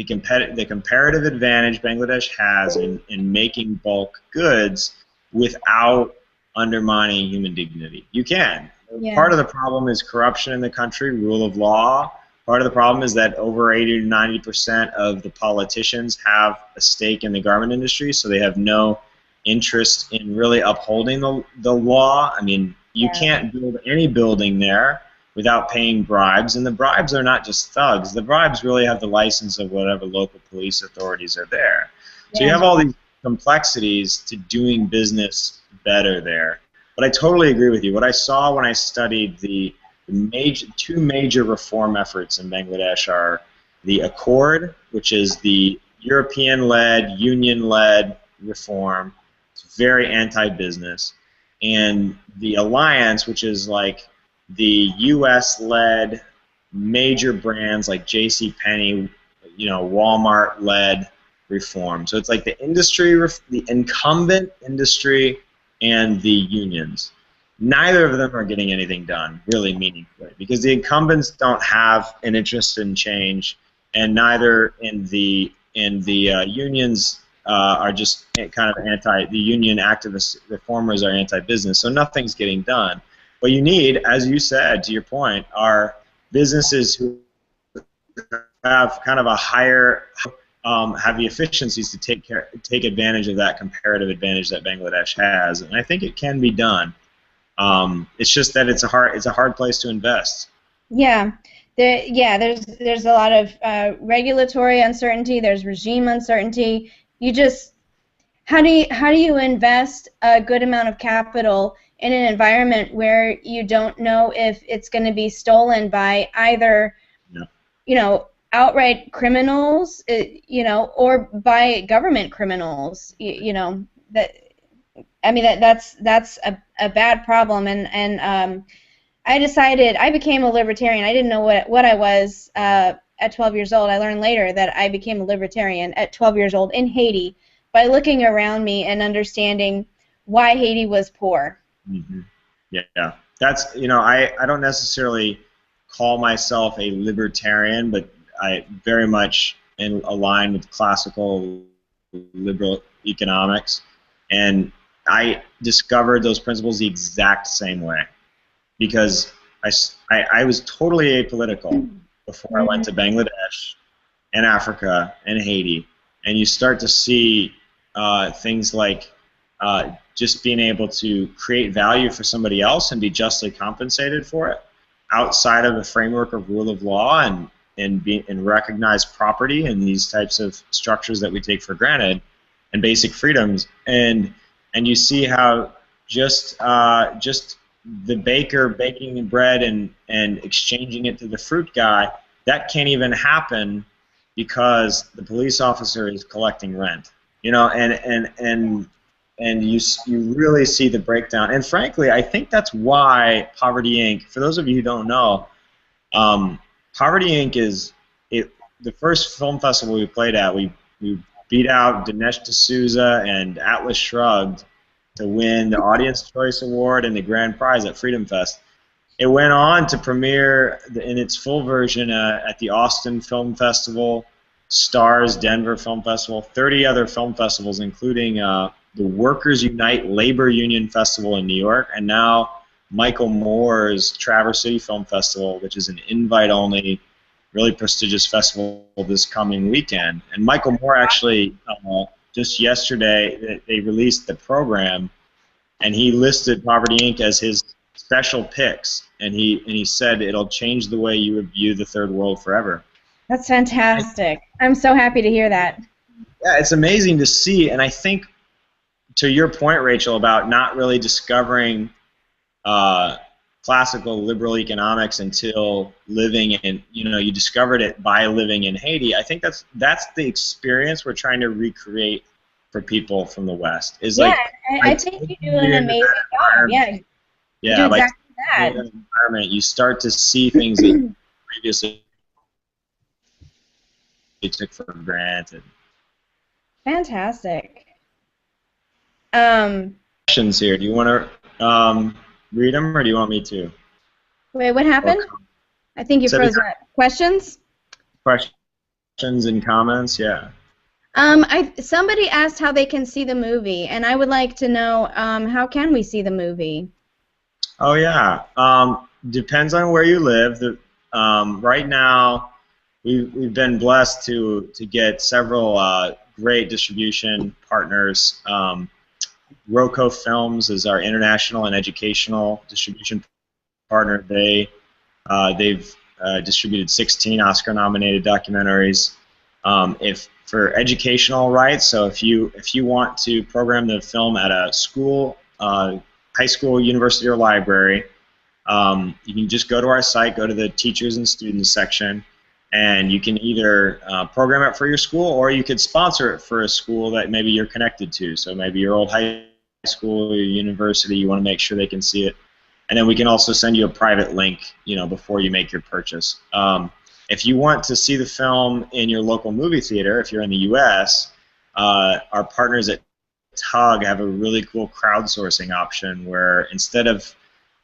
comparative advantage Bangladesh has in making bulk goods without undermining human dignity. You can. Yeah. Part of the problem is corruption in the country, rule of law. Part of the problem is that over 80 to 90% of the politicians have a stake in the garment industry, so they have no interest in really upholding the law. I mean, you can't build any building there without paying bribes, and the bribes are not just thugs. The bribes really have the license of whatever local police authorities are there. So you have all these complexities to doing business better there. But I totally agree with you. What I saw when I studied the two major reform efforts in Bangladesh are the Accord, which is the European-led, union-led reform. It's very anti-business. And the Alliance, which is like the U.S.-led major brands like JCPenney, you know, Walmart-led reform. So it's like the industry, the incumbent industry, and the unions. Neither of them are getting anything done really meaningfully because the incumbents don't have an interest in change, and neither in the unions are just kind of the union activist reformers are anti-business. So nothing's getting done. What you need, as you said, to your point, are businesses who have kind of a higher, have the efficiencies to take advantage of that comparative advantage that Bangladesh has, and I think it can be done. It's just that it's a hard place to invest. Yeah, there's a lot of regulatory uncertainty. There's regime uncertainty. How do you invest a good amount of capital in an environment where you don't know if it's going to be stolen by either, you know, outright criminals, you know, or by government criminals, you know, that's a bad problem, and I became a libertarian. I didn't know what I was at 12 years old. I learned later that I became a libertarian at 12 years old in Haiti by looking around me and understanding why Haiti was poor. Mm-hmm. Yeah, that's, you know, I don't necessarily call myself a libertarian, but I very much align with classical liberal economics, and I discovered those principles the exact same way because I was totally apolitical before I went to Bangladesh and Africa and Haiti, and you start to see things like just being able to create value for somebody else and be justly compensated for it outside of the framework of rule of law and recognize property and these types of structures that we take for granted and basic freedoms, and you see how just the baker baking bread and exchanging it to the fruit guy that can't even happen because the police officer is collecting rent. You know, and you really see the breakdown. And frankly, I think that's why Poverty Inc. For those of you who don't know, Poverty Inc. is the first film festival we played at. We beat out Dinesh D'Souza and Atlas Shrugged to win the Audience Choice Award and the grand prize at Freedom Fest. It went on to premiere in its full version at the Austin Film Festival, Stars Denver Film Festival, 30 other film festivals, including the Workers Unite Labor Union Festival in New York, and now Michael Moore's Traverse City Film Festival, which is an invite-only, really prestigious festival this coming weekend. And Michael Moore actually, just yesterday, they released the program, and he listed Poverty Inc. as his special picks, and he said it'll change the way you would view the third world forever. That's fantastic. I'm so happy to hear that. Yeah, it's amazing to see, and I think to your point, Rachel, about not really discovering classical liberal economics until living in, you discovered it by living in Haiti. I think that's the experience we're trying to recreate for people from the West. I think you do an amazing job. Yeah. Yeah, do exactly that. Environment, you start to see things that previously you took for granted. Fantastic. Questions here. Do you want to read them, or do you want me to? Wait, what happened? I think you froze up. Questions? Questions and comments, yeah. Somebody asked how they can see the movie, and I would like to know how can we see the movie? Oh yeah, depends on where you live. Right now, we've been blessed to get several great distribution partners. Roco Films is our international and educational distribution partner. They've distributed 16 Oscar-nominated documentaries. If for educational rights, so if you want to program the film at a school, high school, university, or library, you can just go to our site, go to the teachers and students section, and you can either program it for your school, or you could sponsor it for a school that maybe you're connected to. So maybe your old high school or your university, you want to make sure they can see it. And then we can also send you a private link, before you make your purchase. If you want to see the film in your local movie theater, if you're in the U.S., our partners at Tug have a really cool crowdsourcing option where instead of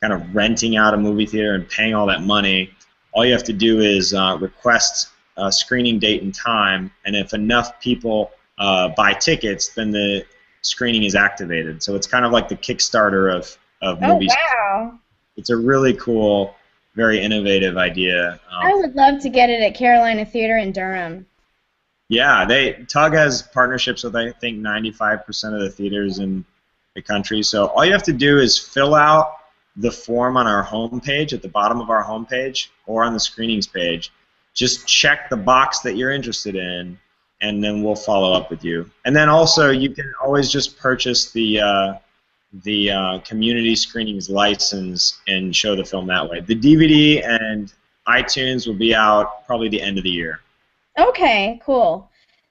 kind of renting out a movie theater and paying all that money, all you have to do is request a screening date and time, and if enough people buy tickets, then the screening is activated. So it's kind of like the Kickstarter of movies. Oh, wow. It's a really cool, very innovative idea. I would love to get it at Carolina Theater in Durham. Yeah, Tug has partnerships with, I think, 95% of the theaters in the country. So all you have to do is fill out the form on our homepage, at the bottom of our homepage, or on the screenings page. Just check the box that you're interested in, and then we'll follow up with you. And then also, you can always just purchase the community screenings license and show the film that way. The DVD and iTunes will be out probably the end of the year. Okay, cool.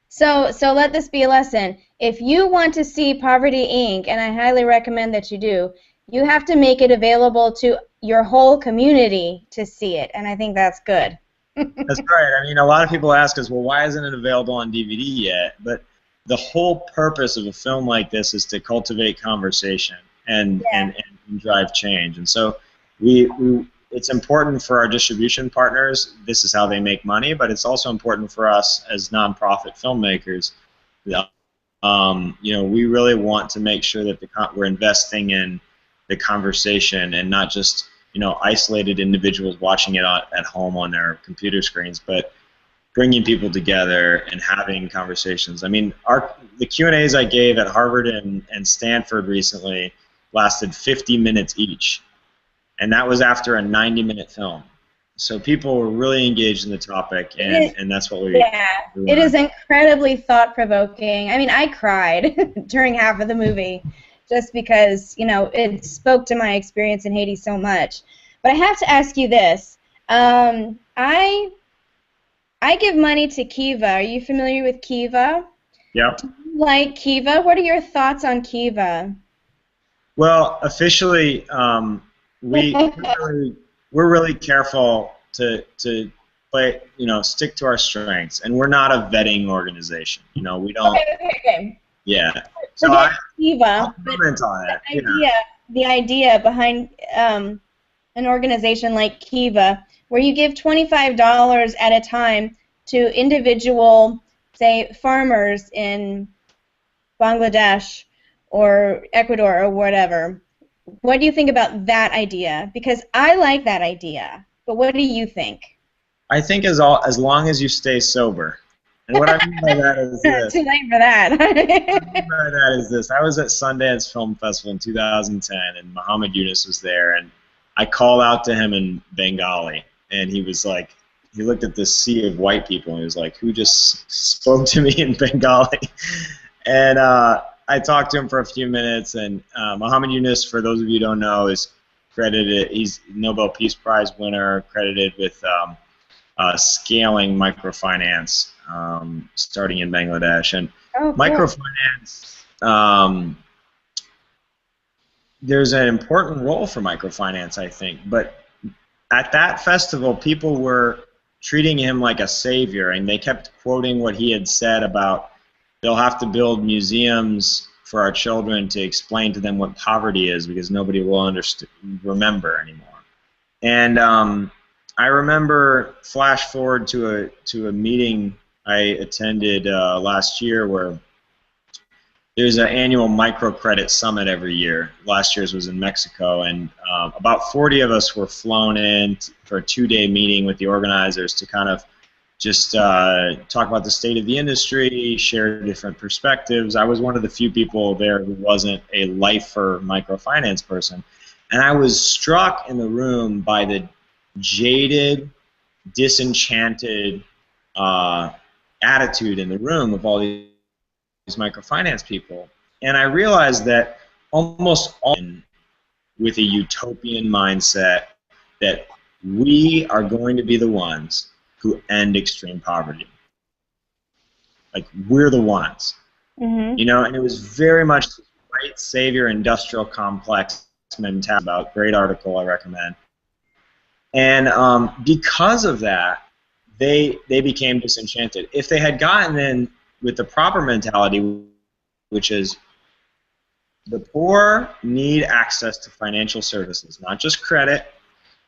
So let this be a lesson. If you want to see Poverty Inc., and I highly recommend that you do, you have to make it available to your whole community to see it, and I think that's good. That's right. I mean, a lot of people ask us, well, why isn't it available on DVD yet? But the whole purpose of a film like this is to cultivate conversation and drive change. And so it's important for our distribution partners. This is how they make money, but it's also important for us as nonprofit filmmakers. We really want to make sure that we're investing in the conversation and not just isolated individuals watching it at home on their computer screens, but bringing people together and having conversations. I mean, the Q&As I gave at Harvard and Stanford recently lasted 50 minutes each, and that was after a 90-minute film. So people were really engaged in the topic, and that's what we. Yeah, it is incredibly thought-provoking. I mean, I cried during half of the movie, just because it spoke to my experience in Haiti so much. But I have to ask you this: I I give money to Kiva. Are you familiar with Kiva? Yep. Do you like Kiva? What are your thoughts on Kiva? Well, officially, we're really careful to play, stick to our strengths, and we're not a vetting organization. We don't. Okay. Yeah. So Forget Kiva, I'll but comment on it. the idea behind an organization like Kiva, where you give $25 at a time to individual, say, farmers in Bangladesh or Ecuador or whatever. What do you think about that idea? Because I like that idea, but what do you think? I think as long as you stay sober. And what I mean by that is this. Too late for that. What I mean by that is this. I was at Sundance Film Festival in 2010, and Muhammad Yunus was there, and I called out to him in Bengali, and he was like, he looked at this sea of white people, and he was like, who just spoke to me in Bengali? And I talked to him for a few minutes, and Muhammad Yunus, for those of you who don't know, is credited, he's Nobel Peace Prize winner, credited with scaling microfinance, starting in Bangladesh. And cool. Microfinance, there's an important role for microfinance, I think. But at that festival, people were treating him like a savior, and they kept quoting what he had said about they'll have to build museums for our children to explain to them what poverty is because nobody will remember anymore. And I remember, flash forward to a meeting I attended last year where there's an annual microcredit summit every year. Last year's was in Mexico, and about 40 of us were flown in for a 2-day meeting with the organizers to kind of just talk about the state of the industry, share different perspectives. I was one of the few people there who wasn't a lifer microfinance person, and I was struck in the room by the jaded, disenchanted attitude in the room of all these microfinance people. And I realized that almost all with a utopian mindset that we are going to be the ones who end extreme poverty. Like, we're the ones. Mm-hmm. And it was very much the white savior industrial complex mentality. About great article I recommend. And because of that, they became disenchanted. If they had gotten in with the proper mentality, which is the poor need access to financial services, not just credit,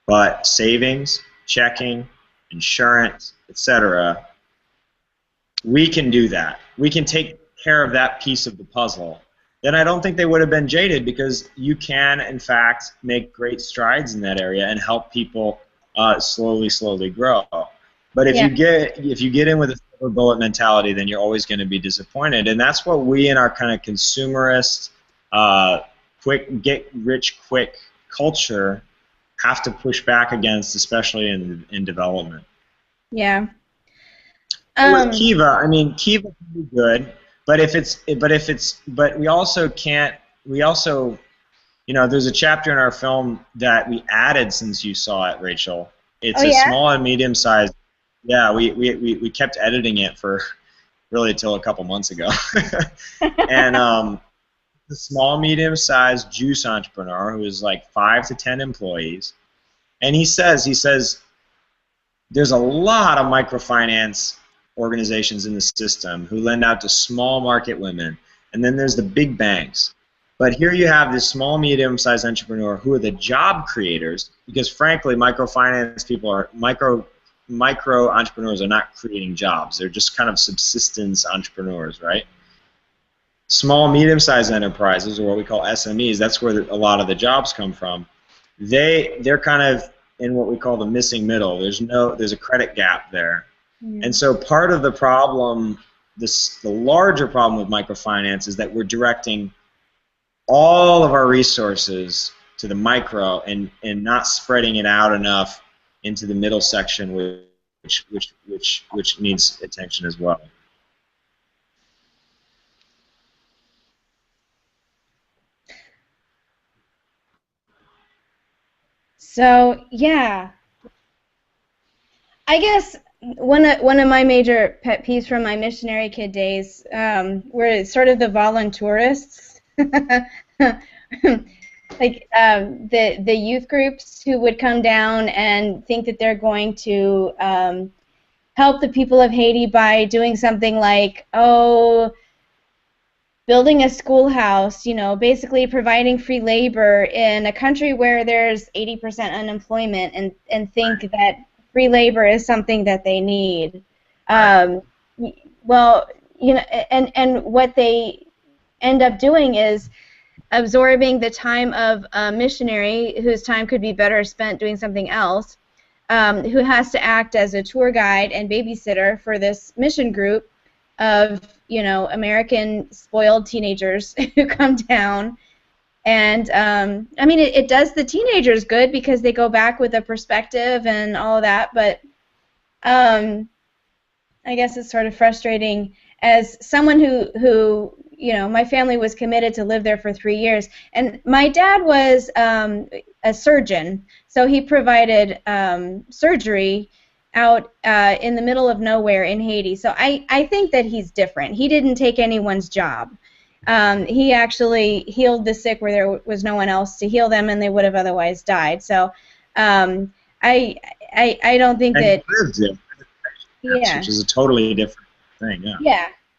but savings, checking, insurance, etc. We can do that. We can take care of that piece of the puzzle. Then I don't think they would have been jaded, because you can, in fact, make great strides in that area and help people slowly grow. But if you get in with a silver bullet mentality, then you're always going to be disappointed. And that's what we in our kind of consumerist, quick get rich quick culture have to push back against, especially in development. Yeah. With Kiva, I mean, Kiva can be good, but we also can't. We also, there's a chapter in our film that we added since you saw it, Rachel. It's small and medium sized. Yeah, we kept editing it for really until a couple months ago. And the small, medium sized juice entrepreneur who is like 5 to 10 employees, and he says there's a lot of microfinance organizations in the system who lend out to small market women, and then there's the big banks. But here you have this small, medium-sized entrepreneur who are the job creators, because frankly, microfinance people are micro entrepreneurs are not creating jobs. They're just kind of subsistence entrepreneurs, right? Small, medium-sized enterprises, or what we call SMEs, that's where a lot of the jobs come from. They're kind of in what we call the missing middle. There's a credit gap there. Mm. And so part of the problem, the larger problem with microfinance, is that we're directing all of our resources to the micro and not spreading it out enough into the middle section, which needs attention as well. So yeah, I guess one of my major pet peeves from my missionary kid days were sort of the voluntourists, like the youth groups who would come down and think that they're going to help the people of Haiti by doing something like, oh, building a schoolhouse, you know, basically providing free labor in a country where there's 80% unemployment, and think that free labor is something that they need. Well, you know, and what they end up doing is absorbing the time of a missionary whose time could be better spent doing something else, who has to act as a tour guide and babysitter for this mission group of, you know, American spoiled teenagers who come down. And I mean, it does the teenagers good because they go back with a perspective and all of that, but I guess it's sort of frustrating as someone who you know, my family was committed to live there for 3 years, and my dad was a surgeon, so he provided surgery out in the middle of nowhere in Haiti. So I think that he's different. He didn't take anyone's job. He actually healed the sick where there was no one else to heal them, and they would have otherwise died. So I don't think that. Yeah, which is a totally different thing.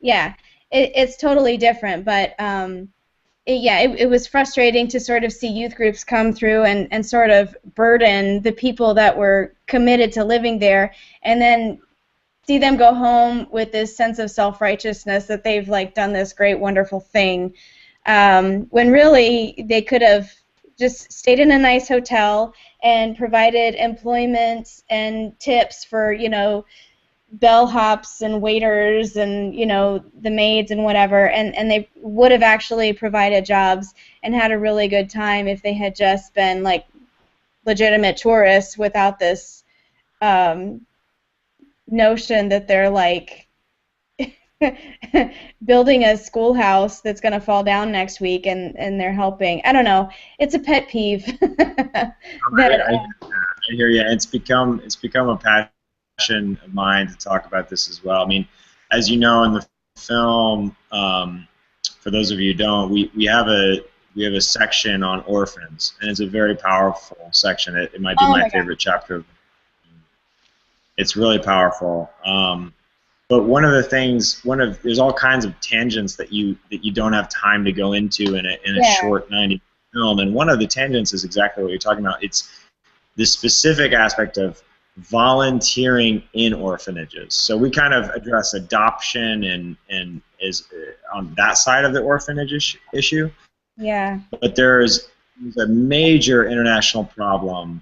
Yeah. It's totally different, but it was frustrating to sort of see youth groups come through and sort of burden the people that were committed to living there, and then see them go home with this sense of self-righteousness that they've like done this great, wonderful thing, when really they could have just stayed in a nice hotel and provided employment and tips for, you know, bellhops and waiters and, you know, the maids and whatever, and they would have actually provided jobs and had a really good time if they had just been like legitimate tourists without this notion that they're like building a schoolhouse that's going to fall down next week and they're helping. I don't know. It's a pet peeve. I hear you. It's become a passion of mine to talk about this as well. I mean, as you know, in the film, for those of you who don't, we have a section on orphans, and it's a very powerful section. It might be my favorite chapter. It's really powerful. But one of the things, there's all kinds of tangents that you don't have time to go into in a short 90 film, and one of the tangents is exactly what you're talking about. It's the specific aspect of volunteering in orphanages. So we kind of address adoption and is on that side of the orphanage issue. Yeah. But there's a major international problem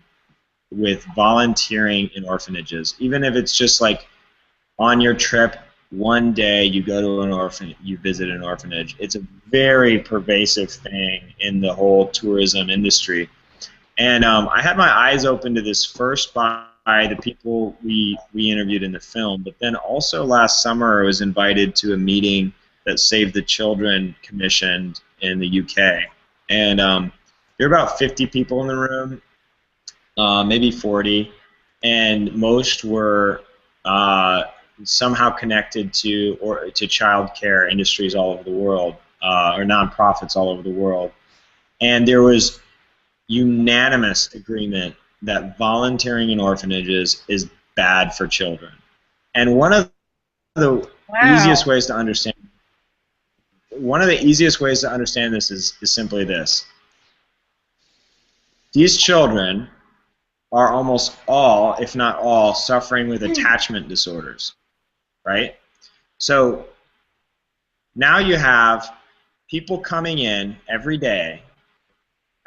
with volunteering in orphanages. Even if it's just like on your trip, one day you go to an orphanage, you visit an orphanage. It's a very pervasive thing in the whole tourism industry. And I had my eyes open to this first by the people we interviewed in the film, but then also last summer I was invited to a meeting that Save the Children commissioned in the UK. And there were about 50 people in the room, maybe 40, and most were somehow connected to child care industries all over the world, or nonprofits all over the world. And there was unanimous agreement that volunteering in orphanages is bad for children. And one of the easiest ways to understand this is simply this. These children are almost all, if not all, suffering with attachment disorders, right? So now you have people coming in every day,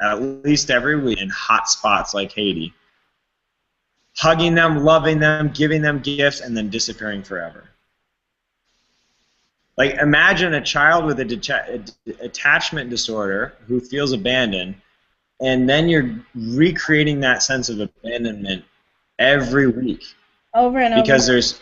at least every week, in hot spots like Haiti, hugging them, loving them, giving them gifts, and then disappearing forever. Like, imagine a child with a attachment disorder who feels abandoned, and then you're recreating that sense of abandonment every week. Over and over. Because there's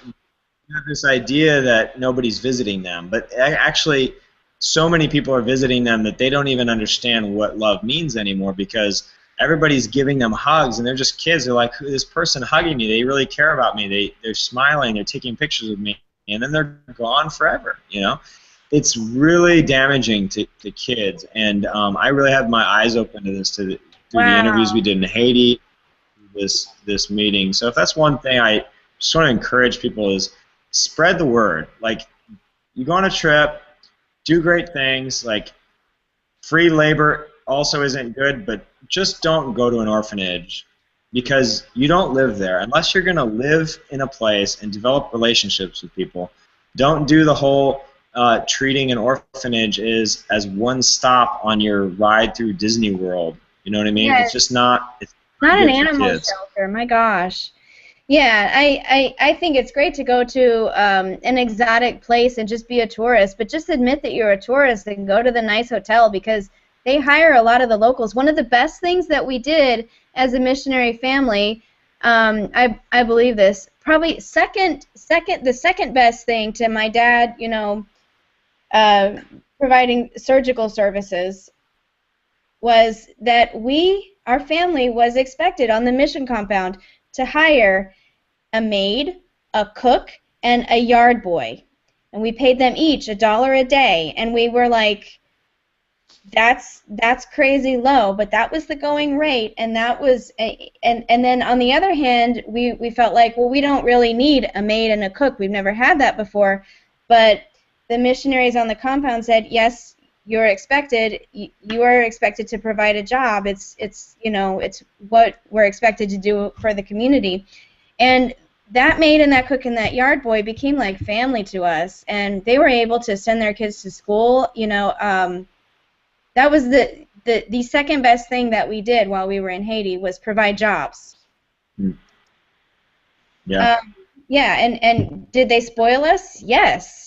this idea that nobody's visiting them, but actually so many people are visiting them that they don't even understand what love means anymore, because everybody's giving them hugs, and they're just kids. They're like, this person hugging me, they really care about me. They're smiling, they're taking pictures of me, and then they're gone forever, you know? It's really damaging to kids, and I really had my eyes open to this through the interviews we did in Haiti, this meeting. So if that's one thing I just want to encourage people is spread the word. Like, you go on a trip, do great things, like free labor also isn't good, but just don't go to an orphanage because you don't live there. Unless you're going to live in a place and develop relationships with people, don't do the whole treating an orphanage as one stop on your ride through Disney World. You know what I mean? Yes. It's just not. It's not an animal shelter. My gosh. Yeah, I think it's great to go to an exotic place and just be a tourist, but just admit that you're a tourist and go to the nice hotel because they hire a lot of the locals. One of the best things that we did as a missionary family, I believe this, probably the second best thing to my dad, you know, providing surgical services was that our family was expected on the mission compound to hire a maid, a cook, and a yard boy. And we paid them each $1 a day. And we were like, that's crazy low, but that was the going rate. And that was, and then on the other hand, we felt like, well, we don't really need a maid and a cook. We've never had that before. But the missionaries on the compound said, yes, you are expected to provide a job. It's you know, it's what we're expected to do for the community. And that maid and that cook and that yard boy became like family to us, and they were able to send their kids to school. You know, that was the second best thing that we did while we were in Haiti was provide jobs. Yeah. Yeah, and did they spoil us? Yes.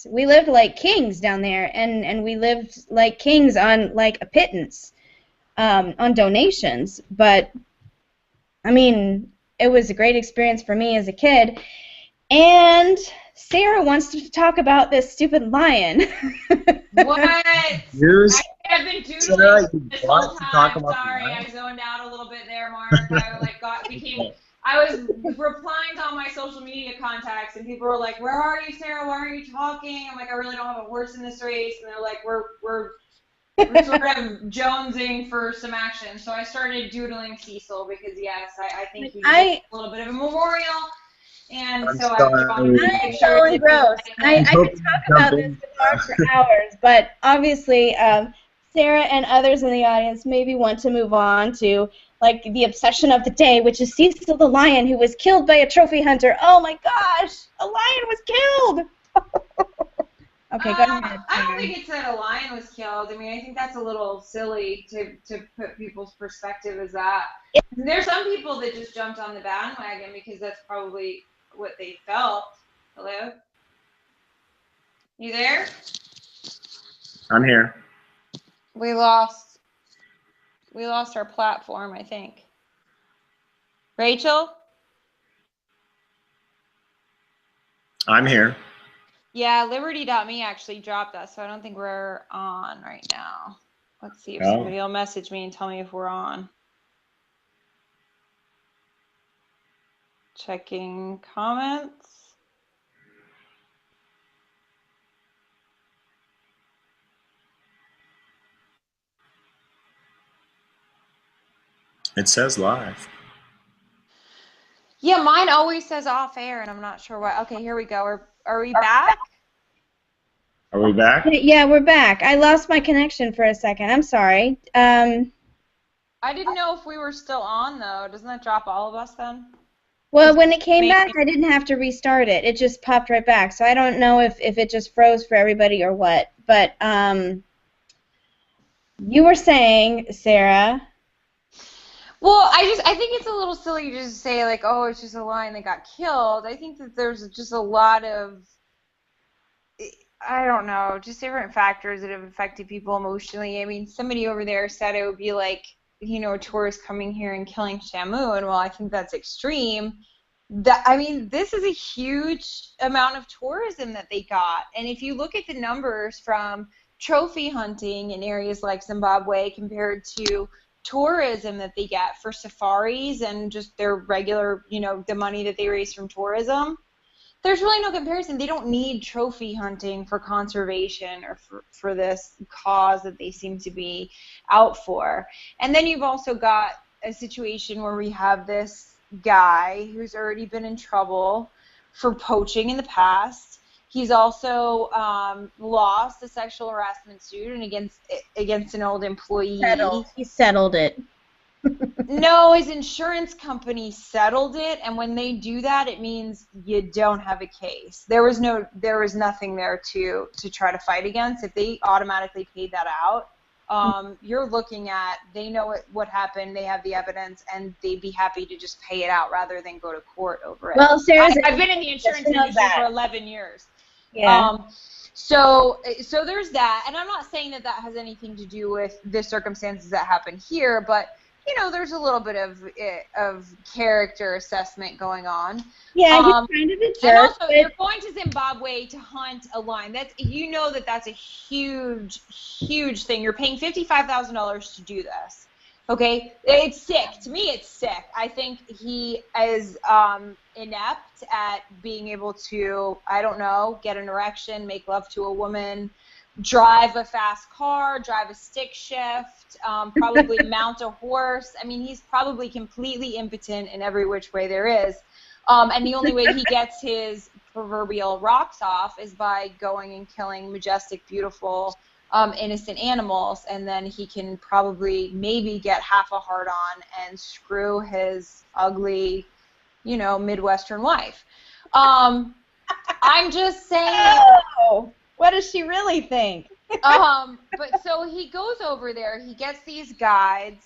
We lived like kings down there, and we lived like kings on like a pittance, on donations. But I mean, it was a great experience for me as a kid. And Sarah wants to talk about this stupid lion. What? News? I've been doodling Sarah, this whole time. Sorry, I zoned out a little bit there, Mark. I was replying to all my social media contacts, and people were like, "Where are you, Sarah? Why aren't you talking?" I'm like, "I really don't have a horse in this race," and they're like, "We're sort of jonesing for some action." So I started doodling Cecil because yes, I think he's a little bit of a memorial, and so I wanted to make sure it's gross. I could talk about this with Mark for hours, but obviously Sarah and others in the audience maybe want to move on to like the obsession of the day, which is Cecil the lion who was killed by a trophy hunter. Oh my gosh, a lion was killed. Okay, go ahead. I don't think it said a lion was killed. I mean, I think that's a little silly to put people's perspective as that. There's some people that just jumped on the bandwagon because that's probably what they felt. Hello? You there? I'm here. We lost our platform, I think. Rachel? I'm here. Yeah, Liberty.me actually dropped us, so I don't think we're on right now. Let's see if somebody will message me and tell me if we're on. Checking comments. It says live. Yeah, mine always says off air, and I'm not sure why. Okay, here we go. Are we back? Are we back? Yeah, we're back. I lost my connection for a second. I'm sorry. I didn't know if we were still on, though. Doesn't that drop all of us then? Well, when it came back, I didn't have to restart it. It just popped right back. So I don't know if it just froze for everybody or what. But you were saying, Sarah. Well, I think it's a little silly to just say, like, oh, it's just a lion that got killed. I think that there's just a lot of, I don't know, just different factors that have affected people emotionally. I mean, somebody over there said it would be like, you know, tourists coming here and killing Shamu, and well, I think that's extreme. I mean, this is a huge amount of tourism that they got. And if you look at the numbers from trophy hunting in areas like Zimbabwe compared to tourism that they get for safaris and just their regular, you know, the money that they raise from tourism, there's really no comparison. They don't need trophy hunting for conservation or for this cause that they seem to be out for. And then you've also got a situation where we have this guy who's already been in trouble for poaching in the past. He's also lost a sexual harassment suit and against an old employee. He settled it. No, his insurance company settled it, and when they do that, it means you don't have a case. There was nothing there to try to fight against. If they automatically paid that out, you're looking at, they know what happened, they have the evidence, and they'd be happy to just pay it out rather than go to court over it. Well, Sarah, I've been in the insurance industry for 11 years. Yeah. So there's that, and I'm not saying that has anything to do with the circumstances that happen here, but you know, there's a little bit of character assessment going on. Yeah, he's kind of a jerk. And also, you're going to Zimbabwe to hunt a lion. That's a huge, huge thing. You're paying $55,000 to do this. Okay, it's sick. To me, it's sick. I think he is inept at being able to, I don't know, get an erection, make love to a woman, drive a fast car, drive a stick shift, probably mount a horse. I mean, he's probably completely impotent in every which way there is. And the only way he gets his proverbial rocks off is by going and killing majestic, beautiful, innocent animals, and then he can probably maybe get half a heart on and screw his ugly, you know, Midwestern wife. I'm just saying. Oh. What does she really think? But so he goes over there. He gets these guides.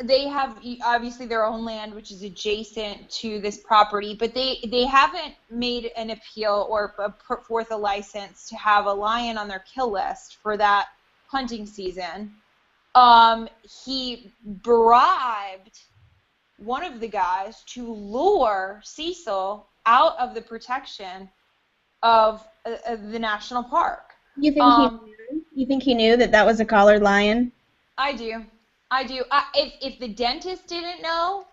They have obviously their own land, which is adjacent to this property, but they haven't made an appeal or put forth a license to have a lion on their kill list for that hunting season. He bribed one of the guys to lure Cecil out of the protection of the national park. You think he knew? You think he knew that was a collared lion? I do. If the dentist didn't know,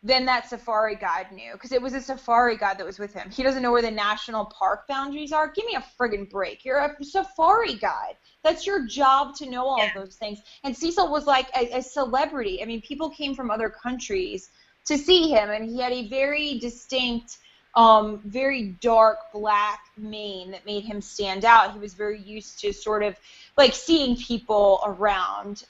then that safari guide knew, because it was a safari guide that was with him. He doesn't know where the national park boundaries are. Give me a friggin' break. You're a safari guide. That's your job to know all of those things. And Cecil was like a celebrity. I mean, people came from other countries to see him, and he had a very distinct, very dark black mane that made him stand out. He was very used to sort of like seeing people around.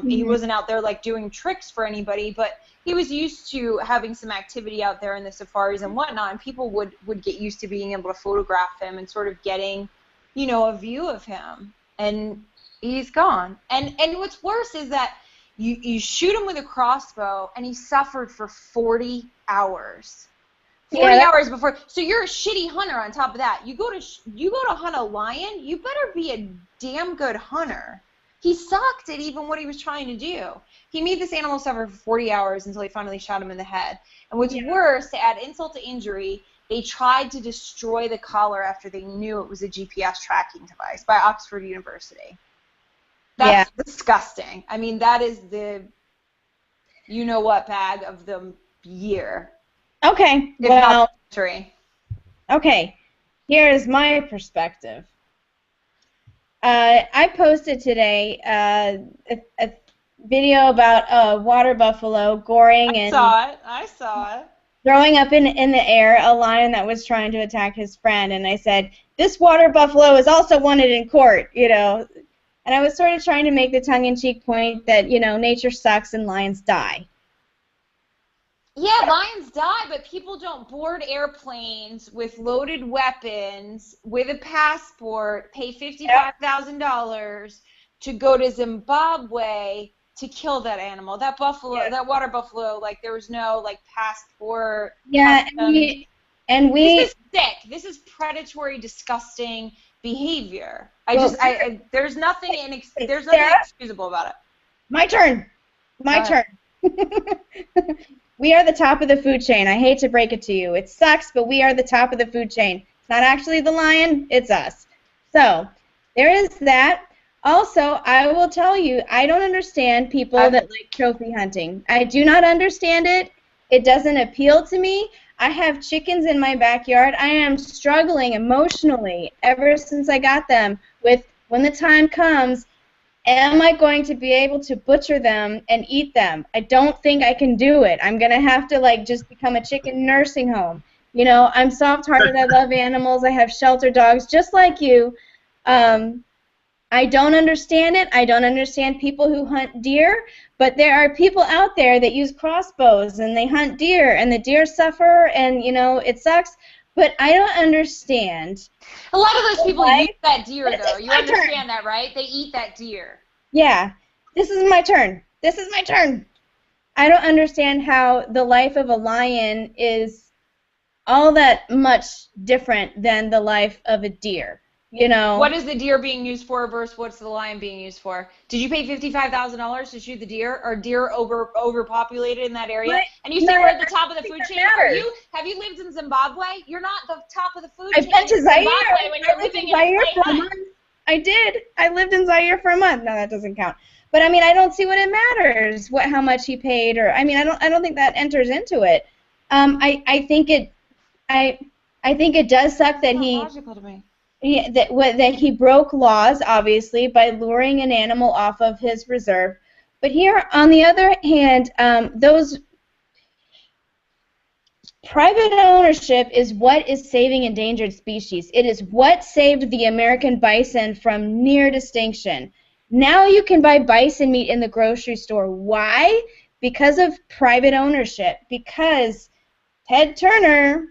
He wasn't out there like doing tricks for anybody, but he was used to having some activity out there in the safaris and whatnot, and people would get used to being able to photograph him and sort of getting, you know, a view of him. And he's gone. And what's worse is that you shoot him with a crossbow, and he suffered for 40 hours. 40 hours before. So you're a shitty hunter on top of that. You go to hunt a lion, you better be a damn good hunter. He sucked at even what he was trying to do. He made this animal suffer for 40 hours until he finally shot him in the head. And what's worse, to add insult to injury, they tried to destroy the collar after they knew it was a GPS tracking device by Oxford University. That's disgusting. I mean, that is the you-know-what bag of the year. Okay, well, okay, here's my perspective. I posted today a video about a water buffalo goring and I saw it. Throwing up in the air a lion that was trying to attack his friend, and I said, this water buffalo is also wanted in court, you know. And I was sort of trying to make the tongue-in-cheek point that, you know, nature sucks and lions die. Yeah, lions die, but people don't board airplanes with loaded weapons, with a passport, pay $55,000 to go to Zimbabwe to kill that animal. That buffalo, that water buffalo, like there was no like passport. Yeah, and we. This is sick. This is predatory, disgusting behavior. There's nothing inexcusable about it. My turn. My turn. We are the top of the food chain. I hate to break it to you. It sucks, but we are the top of the food chain. It's not actually the lion, it's us. So, there is that. Also, I will tell you, I don't understand people that like trophy hunting. I do not understand it. It doesn't appeal to me. I have chickens in my backyard. I am struggling emotionally ever since I got them with when the time comes, am I going to be able to butcher them and eat them? I don't think I can do it. I'm going to have to like just become a chicken nursing home. You know, I'm soft-hearted. I love animals. I have shelter dogs just like you. I don't understand it. I don't understand people who hunt deer, but there are people out there that use crossbows and they hunt deer, and the deer suffer, and, you know, it sucks. But I don't understand. A lot of those people eat that deer, though. You understand that, right? They eat that deer. Yeah. This is my turn. This is my turn. I don't understand how the life of a lion is all that much different than the life of a deer. You know, what is the deer being used for versus what's the lion being used for? Did you pay $55,000 to shoot the deer? Are deer overpopulated in that area? And you say we're at the top of the food chain. Have you lived in Zimbabwe? You're not the top of the food chain. I've been to Zaire. When you're living in Zaire for a month. I did. I lived in Zaire for a month. No, that doesn't count. But I mean, I don't see what it matters. How much he paid, or I mean, I don't think that enters into it. I think it does suck that he. Logical to me. That he broke laws, obviously, by luring an animal off of his reserve. But here, on the other hand, those private ownership is what is saving endangered species. It is what saved the American bison from near extinction. Now you can buy bison meat in the grocery store. Why? Because of private ownership. Because Ted Turner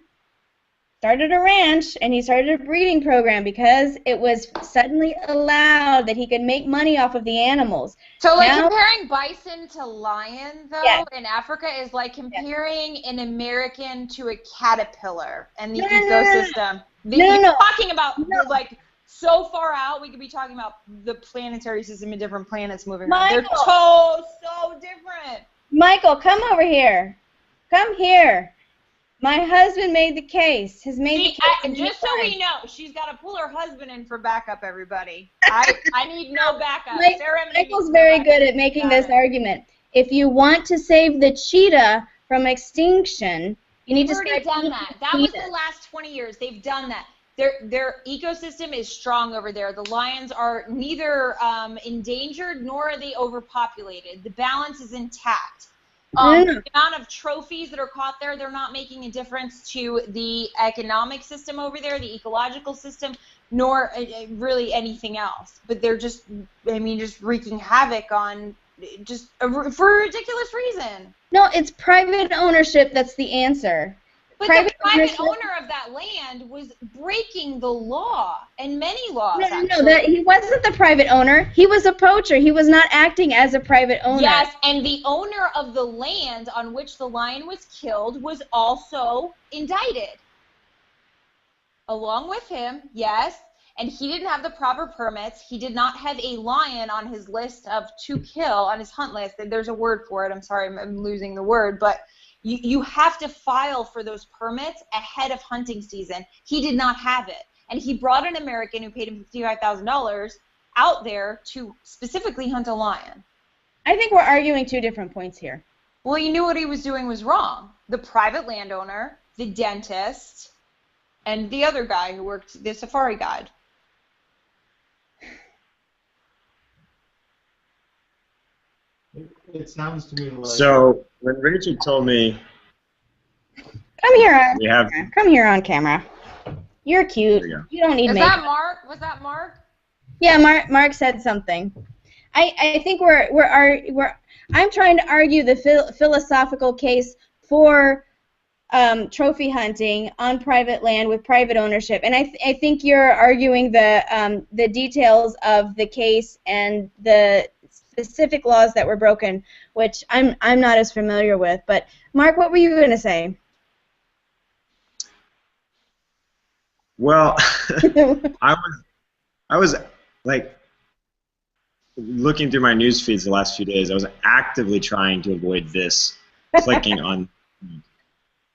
started a ranch, and he started a breeding program because it was suddenly allowed that he could make money off of the animals. So, like, comparing bison to lion, though, in Africa is like comparing an American to a caterpillar and the ecosystem. No. Talking about, like, so far out, we could be talking about the planetary system and different planets moving around. They're so different. Michael, come over here. Come here. My husband made the case. Just so we know, she's got to pull her husband in for backup, everybody. I need no backup. Michael's very good at making this argument. If you want to save the cheetah from extinction, you need to start. They've already done that. That was the last 20 years. They've done that. Their ecosystem is strong over there. The lions are neither endangered nor are they overpopulated. The balance is intact. The amount of trophies that are caught there, they're not making a difference to the economic system over there, the ecological system, nor really anything else. But they're just wreaking havoc on for a ridiculous reason. No, it's private ownership that's the answer. But the private owner of that land was breaking the law, and many laws. No, he wasn't the private owner. He was a poacher. He was not acting as a private owner. Yes, and the owner of the land on which the lion was killed was also indicted. Along with him, yes, and he didn't have the proper permits. He did not have a lion on his list of to kill, on his hunt list. There's a word for it. I'm sorry, I'm losing the word, but you have to file for those permits ahead of hunting season. He did not have it. And he brought an American who paid him $55,000 out there to specifically hunt a lion. I think we're arguing two different points here. Well, he knew what he was doing was wrong. The private landowner, the dentist, and the other guy who worked, the safari guide. It sounds to me like... So, when Richard told me... Come here on camera. You're cute. You don't need makeup. Is that Mark? Was that Mark? Yeah, Mark said something. I think I'm trying to argue the philosophical case for trophy hunting on private land with private ownership, and I think you're arguing the details of the case and the specific laws that were broken, which I'm not as familiar with. But Mark, what were you going to say? Well, I was like looking through my news feeds the last few days. I was actively trying to avoid this, clicking on,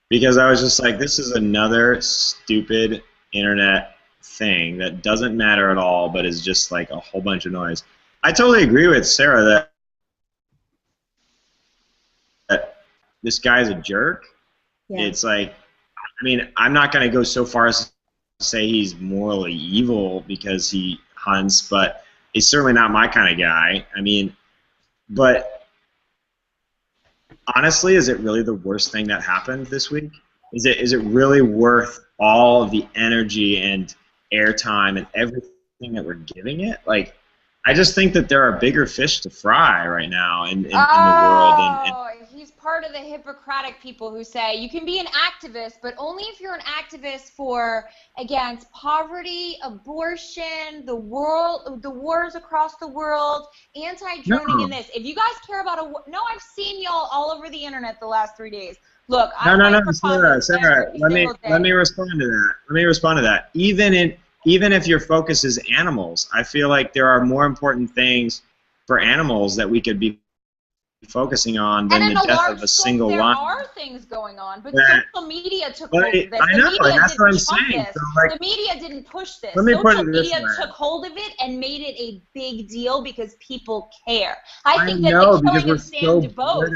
because I was just like, this is another stupid internet thing that doesn't matter at all, but is just like a whole bunch of noise. I totally agree with Sarah that this guy's a jerk. Yeah. It's like, I mean, I'm not going to go so far as to say he's morally evil because he hunts, but he's certainly not my kind of guy. I mean, but honestly, is it really the worst thing that happened this week? Is it really worth all of the energy and airtime and everything that we're giving it? Like, I just think that there are bigger fish to fry right now in the world. And he's part of the Hippocratic people who say you can be an activist, but only if you're an activist against poverty, abortion, the wars across the world, anti-droning, and this. If you guys care about I've seen y'all all over the internet the last 3 days. Look, no, Sarah, let me respond to that. Even if your focus is animals, I feel like there are more important things for animals that we could be focusing on than the death of a single lion. There are things going on, but social media took hold of this. I know, that's what I'm saying. So, like, the media didn't push this. Social media took hold of it and made it a big deal because people care. I think that the killing of Sam DeBose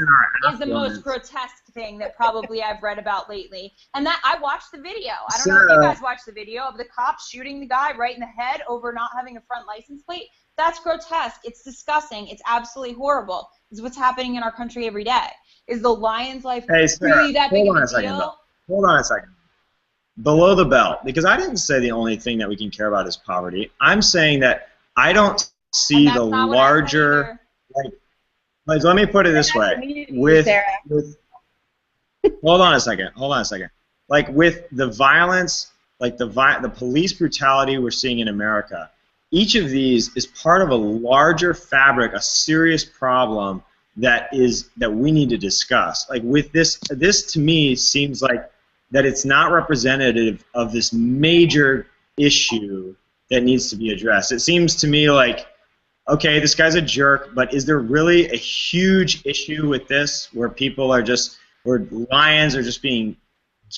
is the most grotesque thing that probably I've read about lately. And that I watched the video. I don't know if you guys watched the video of the cops shooting the guy right in the head over not having a front license plate. That's grotesque. It's disgusting. It's absolutely horrible. It's what's happening in our country every day. Is the lion's life really that big of a deal? Hold on a second. Below the belt, because I didn't say the only thing that we can care about is poverty. I'm saying that I don't see the larger, like let me put it this way. Hold on a second. Like with the violence, like the police brutality we're seeing in America, each of these is part of a larger fabric, a serious problem that we need to discuss. Like with this to me seems like that it's not representative of this major issue that needs to be addressed. It seems to me like, okay, this guy's a jerk, but is there really a huge issue with this where where lions are just being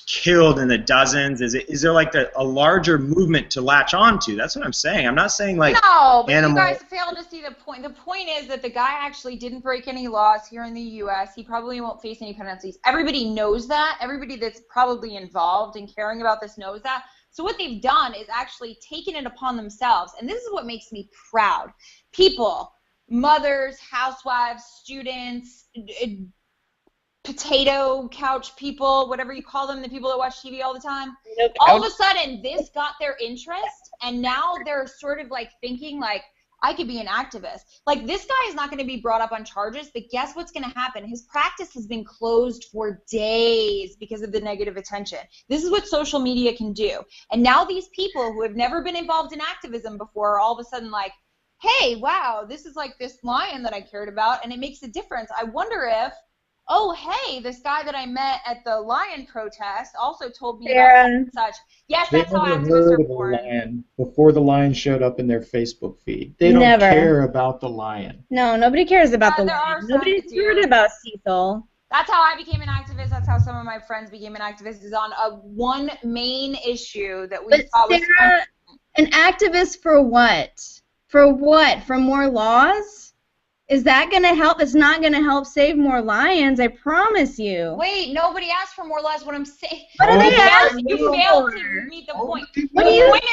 killed in the dozens? Is there like a larger movement to latch onto? That's what I'm saying. I'm not saying like no, but you guys fail to see the point. The point is that the guy actually didn't break any laws here in the U.S. He probably won't face any penalties. Everybody knows that. Everybody that's probably involved in caring about this knows that. So what they've done is actually taken it upon themselves, and this is what makes me proud. People, mothers, housewives, students, potato couch people, whatever you call them, the people that watch TV all the time. All of a sudden, this got their interest, and now they're sort of like thinking like, I could be an activist. Like, this guy is not going to be brought up on charges, but guess what's going to happen? His practice has been closed for days because of the negative attention. This is what social media can do. And now these people who have never been involved in activism before are all of a sudden like, hey, wow, this is like this lion that I cared about, and it makes a difference. I wonder if, oh, hey, this guy that I met at the lion protest also told me about such. Yes, that's how activists are born. Lion before the lion showed up in their Facebook feed. They don't care about the lion. No, nobody cares about the lion. Nobody's cared about Cecil. That's how I became an activist. That's how some of my friends became an activist, is on one main issue that we thought was Sarah, an activist for what? For what? For more laws? Is that going to help? It's not going to help save more lions, I promise you. Wait, nobody asked for more laws. What I'm saying. What are they asking You failed to meet the point. What do you think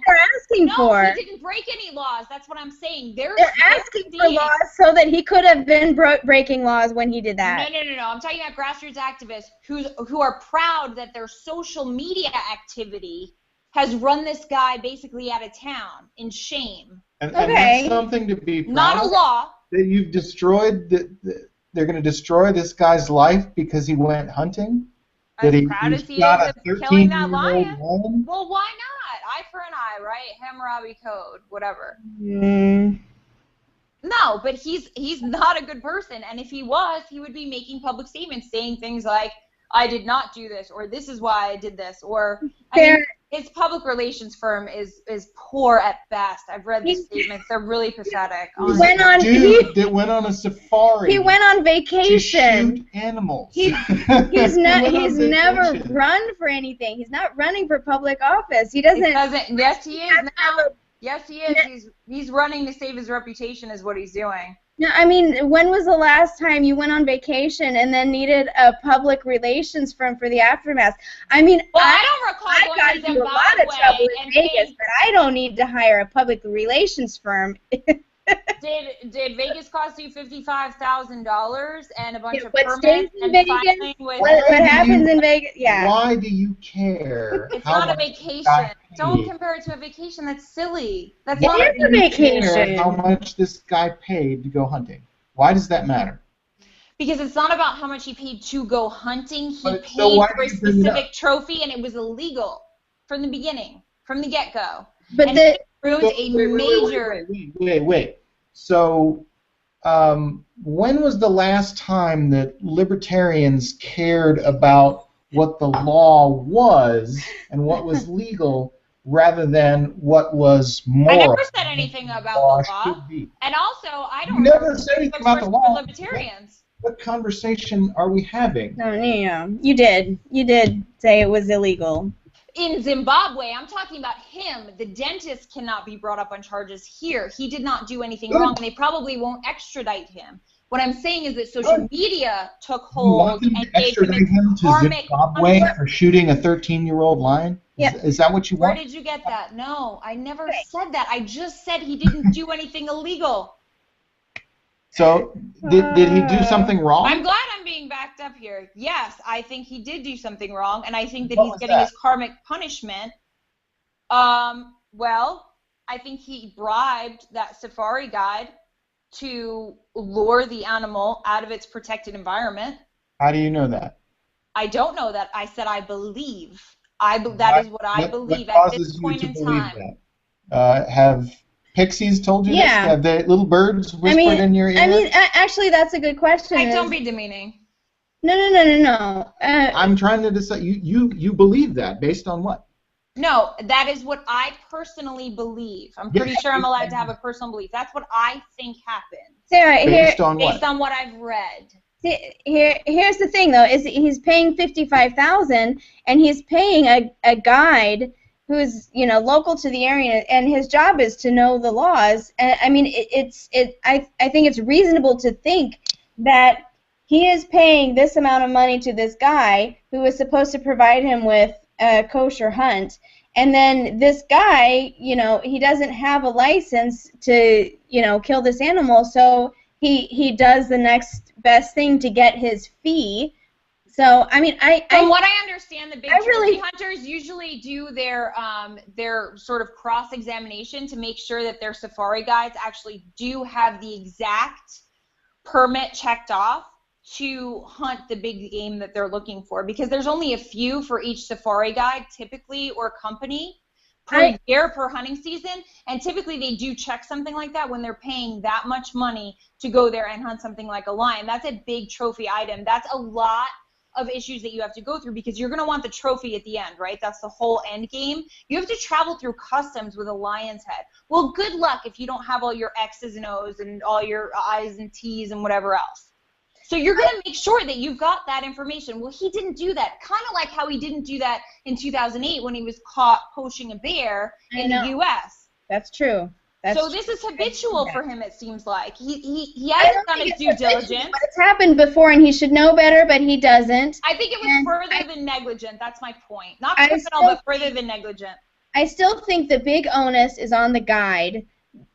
they're asking for? No, he didn't break any laws. That's what I'm saying. They're asking for laws so that he could have been breaking laws when he did that. No. I'm talking about grassroots activists who are proud that their social media activity has run this guy basically out of town in shame. And that's something to be proud Not a law. That you've destroyed, they're going to destroy this guy's life because he went hunting? As proud as he is of killing that lion? Well, why not? Eye for an eye, right? Hammurabi Code, whatever. No, but he's not a good person, and if he was, he would be making public statements saying things like, I did not do this, or this is why I did this, or... his public relations firm is poor at best. I've read the statements; they're really pathetic. He went on. Dude that went on a safari. He went on vacation. To shoot animals. He's never run for anything. He's not running for public office. He doesn't. Yes, he is now. Yes, he is. He's running to save his reputation, is what he's doing. No, I mean, when was the last time you went on vacation and then needed a public relations firm for the aftermath? I mean, well, I don't recall going to Zimbabwe a lot of trouble in Vegas, but I don't need to hire a public relations firm. Did Vegas cost you $55,000 and a bunch of what permits in Vegas? What happens in Vegas? Yeah. Why do you care? It's not a vacation. Don't compare it to a vacation. That's silly. That's not a vacation. How much this guy paid to go hunting? Why does that matter? Because it's not about how much he paid to go hunting. He paid for a specific trophy, and it was illegal from the beginning, from the get-go. But Wait. So, when was the last time that libertarians cared about what the law was and what was legal rather than what was moral? I never said anything about the law. And also, I don't never said anything about the law. Libertarians. What conversation are we having? No, you did. You did say it was illegal. In Zimbabwe, I'm talking about him. The dentist cannot be brought up on charges here. He did not do anything wrong, and they probably won't extradite him. What I'm saying is that social media took hold and gave him to Zimbabwe for shooting a 13-year-old lion? Yeah. Is that what you want? Where did you get that? No, I never said that. I just said he didn't do anything illegal. So, did he do something wrong? I'm glad I'm being backed up here. Yes, I think he did do something wrong, and I think that he's getting his karmic punishment. Well, I think he bribed that safari guide to lure the animal out of its protected environment. How do you know that? I don't know that. I said I believe. That is what I believe at this point in time. Have pixies told you this? Have the little birds whispered in your ear? I mean, actually, that's a good question. Don't be demeaning. No. I'm trying to decide. You believe that based on what? No, that is what I personally believe. I'm pretty sure I'm allowed to have a personal belief. That's what I think happened. Sarah, based on what I've read. Here's the thing, though, is he's paying $55,000, and he's paying a guide who's local to the area, and his job is to know the laws. And I mean, I think it's reasonable to think that he is paying this amount of money to this guy who is supposed to provide him with a kosher hunt, and then this guy, he doesn't have a license to kill this animal, so he does the next best thing to get his fee. So I mean, from what I understand, the big trophy hunters usually do their sort of cross-examination to make sure that their safari guides actually do have the exact permit checked off to hunt the big game that they're looking for, because there's only a few for each safari guide typically, or company, per year, per hunting season, and typically they do check something like that when they're paying that much money to go there and hunt something like a lion. That's a big trophy item. That's a lot of issues that you have to go through, because you're going to want the trophy at the end, right? That's the whole end game. You have to travel through customs with a lion's head. Well, good luck if you don't have all your X's and O's and all your I's and T's and whatever else. So you're going to make sure that you've got that information. Well, he didn't do that. Kind of like how he didn't do that in 2008 when he was caught poaching a bear in the U.S. That's true. So this is habitual for him, it seems like. He hasn't done his due diligence. But it's happened before, and he should know better, but he doesn't. I think it was further than negligent. That's my point. Not criminal, but further than negligent. I still think the big onus is on the guide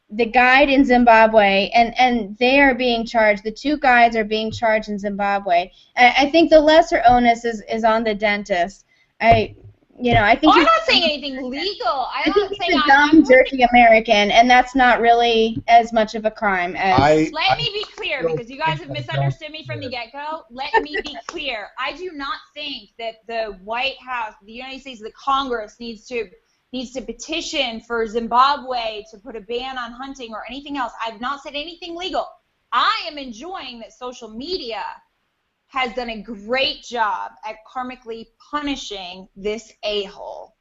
in Zimbabwe, and they are being charged. The two guides are being charged in Zimbabwe. I think the lesser onus is on the dentist. I think I'm not saying anything legal. I'm not saying he's a dumb, jerky American, and that's not really as much of a crime as. Let me be clear, because you guys have misunderstood me from the get-go. Let me be clear. I do not think that the White House, the United States, the Congress needs to petition for Zimbabwe to put a ban on hunting or anything else. I've not said anything legal. I am enjoying that social media has done a great job at karmically punishing this a-hole.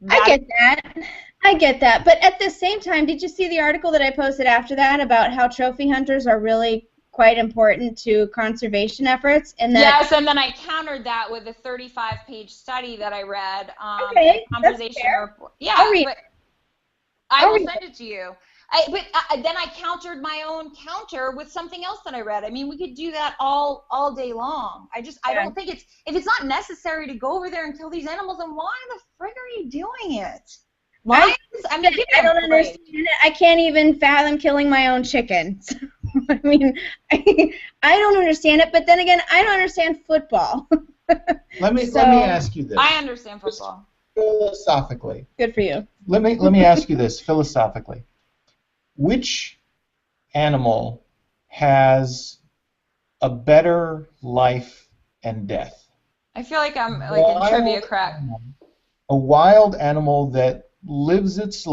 I get that. I get that. But at the same time, did you see the article that I posted after that about how trophy hunters are really quite important to conservation efforts? And that yes, and then I countered that with a 35-page study that I read. Okay, a conversation report. Yeah, but I will send it to you. Then I countered my own counter with something else that I read. I mean, we could do that all day long. I don't think if it's not necessary to go over there and kill these animals, then why the frig are you doing it? I don't understand it. I can't even fathom killing my own chicken. I mean, I don't understand it. But then again, I don't understand football. Let me ask you this. I understand football. Philosophically. Good for you. Let me ask you this philosophically. Which animal has a better life and death? I feel like I'm like in trivia crack. A wild animal that lived its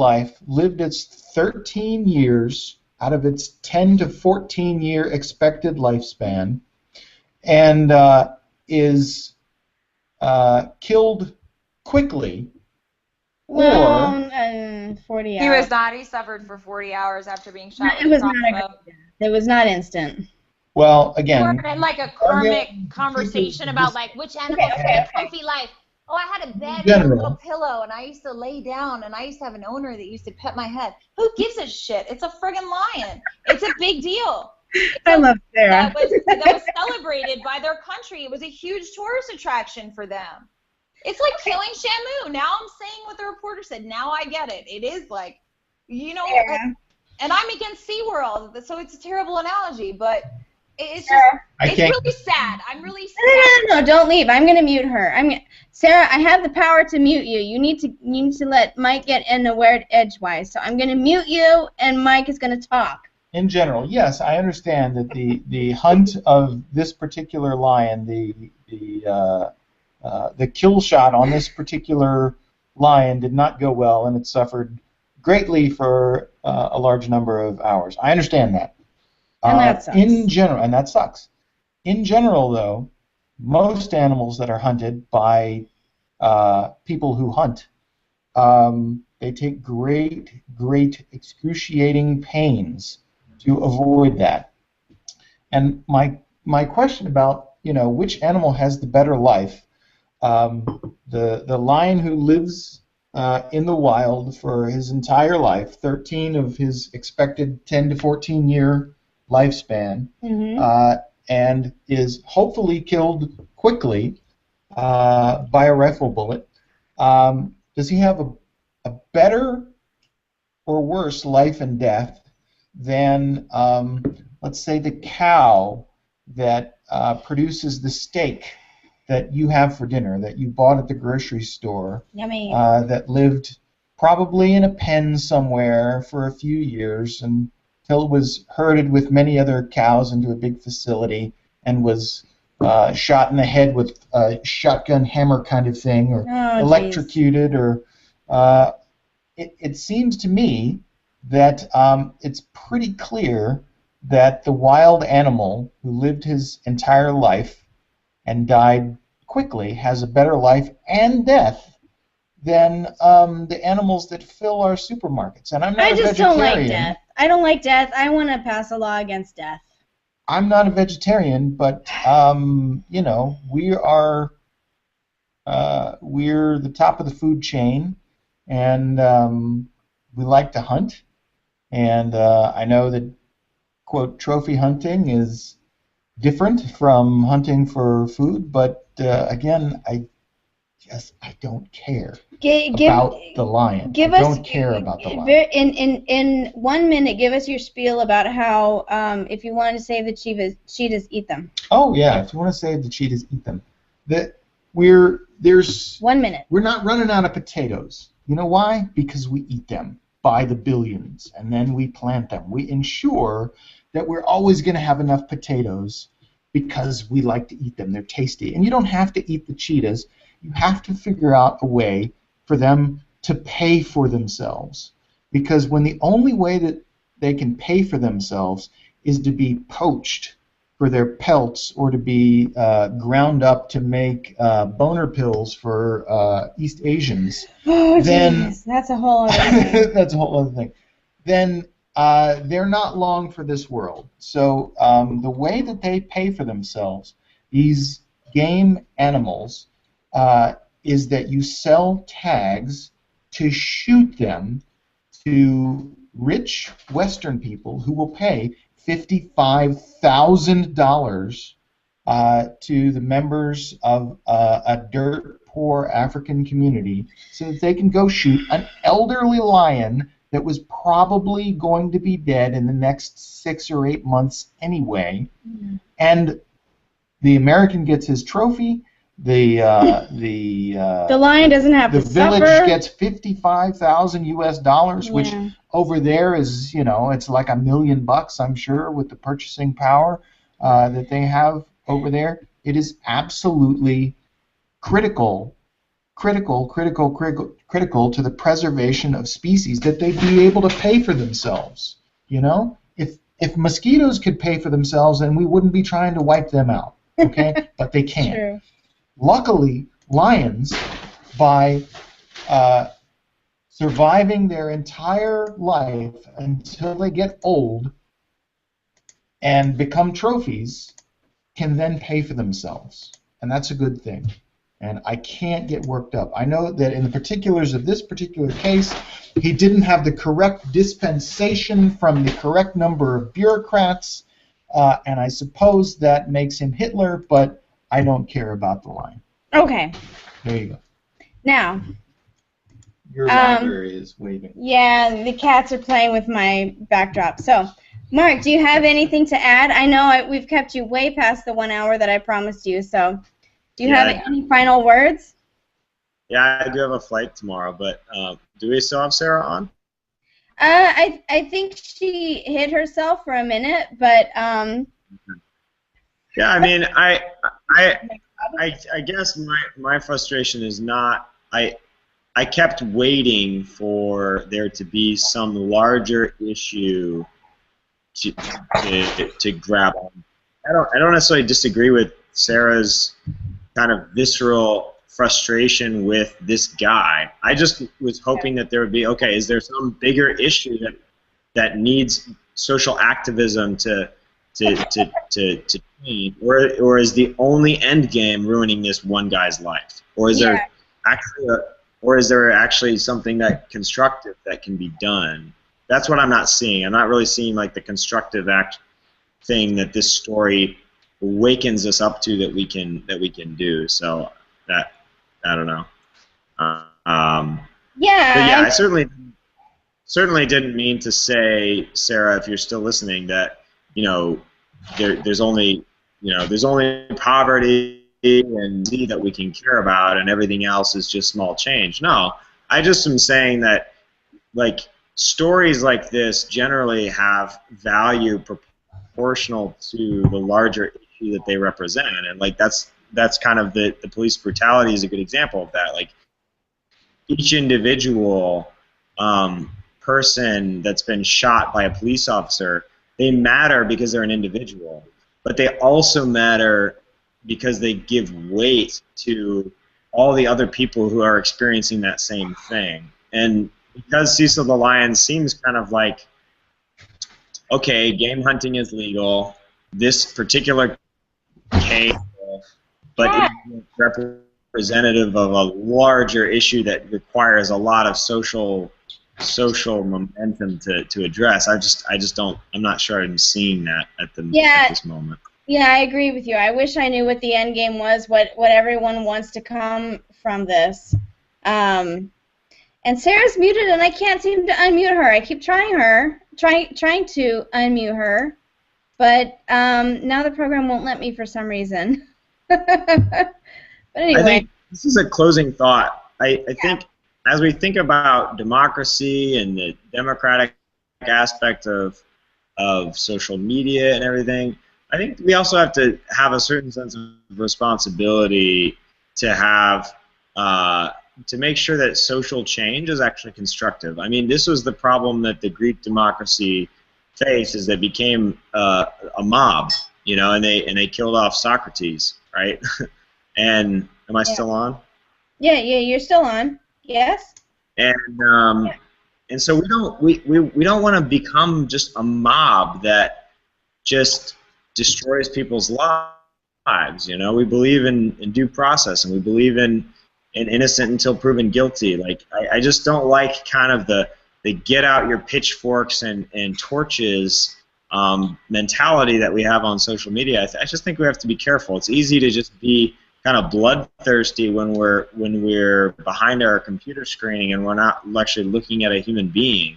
13 years out of its 10 to 14 year expected lifespan, and is killed quickly. Well, 40 hours. He was not. He suffered for 40 hours after being shot. It was not a good death. It was not instant. Well, again, we're in like a karmic conversation about like which animals had a comfy life. Oh, I had a bed and a little pillow, and I used to lay down, and I used to have an owner that used to pet my head. Who gives a shit? It's a friggin' lion. It's a big deal. I love Sarah. That was celebrated by their country. It was a huge tourist attraction for them. It's like killing Shamu. Now I'm saying what the reporter said. Now I get it. It is like, you know, and I'm against SeaWorld, so it's a terrible ananalogy, but it's just, it's really sad. I'm really sad. No, don't leave. I'm going to mute her. Sarah, I have the power to mute you. You need to let Mike get in the word edgewise. So I'm going to mute you, and Mike is going to talk. In general, yes, I understand that the hunt of this particular lion, the kill shot on this particular lion did not go well, and it suffered greatly for a large number of hours. I understand that. And that sucks. In general, and that sucks. In general, though, most animals that are hunted by people who hunt, they take great excruciating pains to avoid that. And my question about, which animal has the better life, the lion who lives in the wild for his entire life, 13 of his expected 10 to 14 year lifespan, and is hopefully killed quickly by a rifle bullet, does he have a better or worse life and death than, let's say, the cow that produces the steak that you have for dinner, that you bought at the grocery store, Yummy. That lived probably in a pen somewhere for a few years until it was herded with many other cows into a big facility and was shot in the head with a shotgun hammer kind of thing, or electrocuted, or it seems to me that it's pretty clear that the wild animal who lived his entire life and died quickly has a better life and death than the animals that fill our supermarkets. And I'm not a vegetarian. I just don't like death. I don't like death. I want to pass a law against death. I'm not a vegetarian, but we're the top of the food chain, and we like to hunt. And I know that, quote, trophy hunting is different from hunting for food, but again, I don't care about the lion. I don't care about the lion. In 1 minute, give us your spiel about how, if you want to save the cheetahs, eat them. Oh yeah, if you want to save the cheetahs, eat them. There's 1 minute. We're not running out of potatoes. You know why? Because we eat them by the billions, and then we plant them. We ensure that we're always going to have enough potatoes because we like to eat them. They're tasty. And you don't have to eat the cheetahs. You have to figure out a way for them to pay for themselves. Because when the only way that they can pay for themselves is to be poached for their pelts or to be ground up to make boner pills for East Asians, Oh, then geez. That's a whole other thing. that's a whole other thing. Then they're not long for this world. So the way that they pay for themselves, these game animals, is that you sell tags to shoot them to rich Western people who will pay $55,000 to the members of a dirt poor African community so that they can go shoot an elderly lion that was probably going to be dead in the next 6 or 8 months anyway. Mm-hmm. And the American gets his trophy. The lion doesn't have to suffer. The village gets $55,000, which Yeah. over there is, it's like $1 million, I'm sure, with the purchasing power that they have over there. It is absolutely critical to the preservation of species that they be able to pay for themselves. If mosquitoes could pay for themselves, then we wouldn't be trying to wipe them out. Okay, but they can't. True. Luckily, lions, by surviving their entire life until they get old and become trophies, can then pay for themselves. And that's a good thing. And I can't get worked up. I know that in the particulars of this particular case, he didn't have the correct dispensation from the correct number of bureaucrats, and I suppose that makes him Hitler, but I don't care about the lion. Okay. There you go. Now. Your library is waving. Yeah, the cats are playing with my backdrop. So, Mark, do you have anything to add? I know we've kept you way past the 1 hour that I promised you, so do you have any final words? Yeah, I do have a flight tomorrow, but do we still have Sarah on? I think she hit herself for a minute, but Yeah, I mean, I guess my frustration is not I kept waiting for there to be some larger issue to grab on. I don't necessarily disagree with Sarah's kind of visceral frustration with this guy. I just was hoping that there would be, okay, is there some bigger issue that needs social activism to change, or is the only end game ruining this one guy's life, or is there actually something that constructive that can be done? That's what I'm not seeing. I'm not really seeing like the constructive thing that this story awakens us up to that we can do. So that I don't know. Yeah. I certainly didn't mean to say, Sarah, if you're still listening, that there's only poverty and need that we can care about, and everything else is just small change. No, I just am saying that stories like this generally have value proportional to the larger issue that they represent, and that's kind of the police brutality is a good example of that. Like each individual person that's been shot by a police officer, they matter because they're an individual, but they also matter because they give weight to all the other people who are experiencing that same thing. And because Cecil the Lion seems kind of like, okay, game hunting is legal, this particular case, but it's representative of a larger issue that requires a lot of social momentum to address. I just don't. I'm not sure I'm seeing that at this moment. Yeah, I agree with you. I wish I knew what the end game was, what everyone wants to come from this. And Sarah's muted, and I can't seem to unmute her. I keep trying to unmute her, but now the program won't let me for some reason. But anyway. I think this is a closing thought. I think as we think about democracy and the democratic aspect of social media and everything, I think we also have to have a certain sense of responsibility to have to make sure that social change is actually constructive. I mean, this was the problem that the Greek democracy faced, is that it became a mob. you know, and they killed off Socrates, right? And am I still on? Yeah, you're still on. Yes. And so we don't want to become just a mob that just destroys people's lives. You know, we believe in due process, and we believe in innocent until proven guilty. Like I just don't like kind of the get out your pitchforks and torches mentality that we have on social media. I just think we have to be careful. It's easy to just be kind of bloodthirsty when we're behind our computer screen and we're not actually looking at a human being.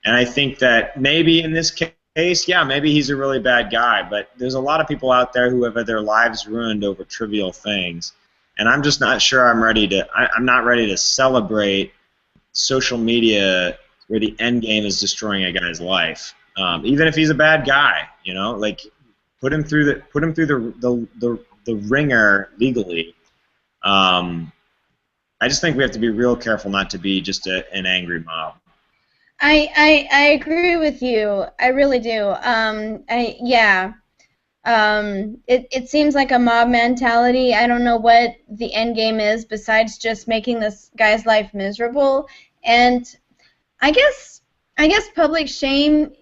And I think that maybe in this case, yeah, maybe he's a really bad guy, but there's a lot of people out there who have had their lives ruined over trivial things. And I'm just not sure I'm not ready to celebrate social media where the end game is destroying a guy's life. Even if he's a bad guy, you know, like put him through the ringer legally. I just think we have to be real careful not to be just an angry mob. I agree with you. I really do. It seems like a mob mentality. I don't know what the end game is besides just making this guy's life miserable. And I guess public shame,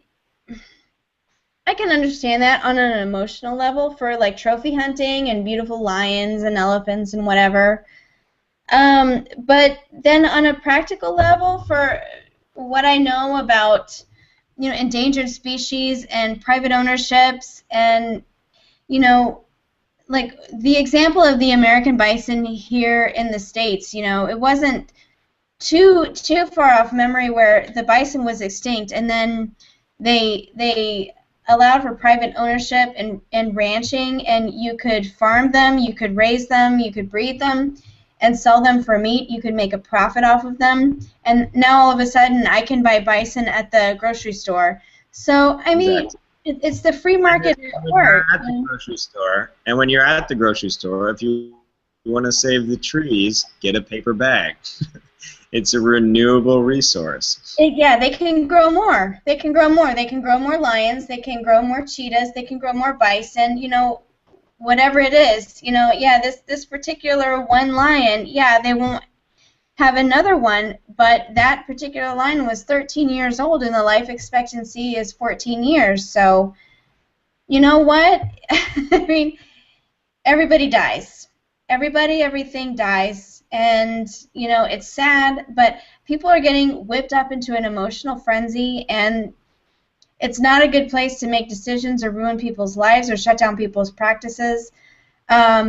I can understand that on an emotional level for like trophy hunting and beautiful lions and elephants and whatever. But then on a practical level, for what I know about, you know, endangered species and private ownerships, and, you know, like the example of the American bison here in the States, you know, it wasn't too far off memory where the bison was extinct, and then they allowed for private ownership and ranching, and you could farm them, you could raise them, you could breed them, and sell them for meat. You could make a profit off of them. And now all of a sudden I can buy bison at the grocery store. So, I mean, exactly. It's the free market at work. At the grocery store, and when you're at the grocery store, if you want to save the trees, get a paper bag. It's a renewable resource. Yeah, they can grow more. They can grow more. They can grow more lions. They can grow more cheetahs. They can grow more bison. You know, whatever it is. You know, yeah, this particular one lion, yeah, they won't have another one, but that particular lion was 13 years old, and the life expectancy is 14 years. So, you know what? I mean, everybody dies. Everything dies. And, you know, it's sad, but people are getting whipped up into an emotional frenzy, and it's not a good place to make decisions or ruin people's lives or shut down people's practices. I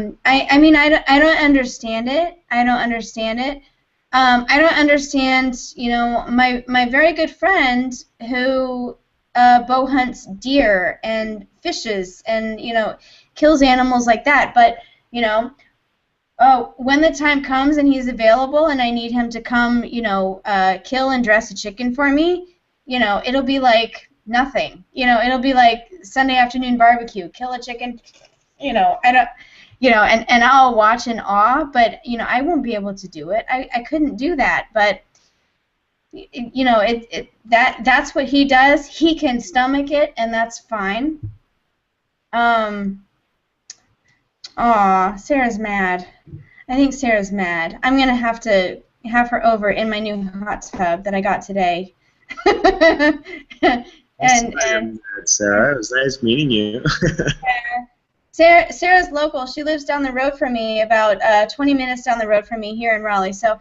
mean, I don't understand it. I don't understand, you know, my very good friend who bow hunts deer and fishes and, you know, kills animals like that. But, you know, when the time comes and he's available and I need him to come, you know, kill and dress a chicken for me, you know, it'll be like nothing. You know, it'll be like Sunday afternoon barbecue, kill a chicken, you know, I don't, you know, and I'll watch in awe, but, you know, I won't be able to do it. I couldn't do that, but, you know, that's what he does. He can stomach it, and that's fine. Aw, Sarah's mad. I think Sarah's mad. I'm going to have her over in my new hot tub that I got today. and Sarah, it was nice meeting you. Sarah's local. She lives down the road from me, about 20 minutes down the road from me here in Raleigh. So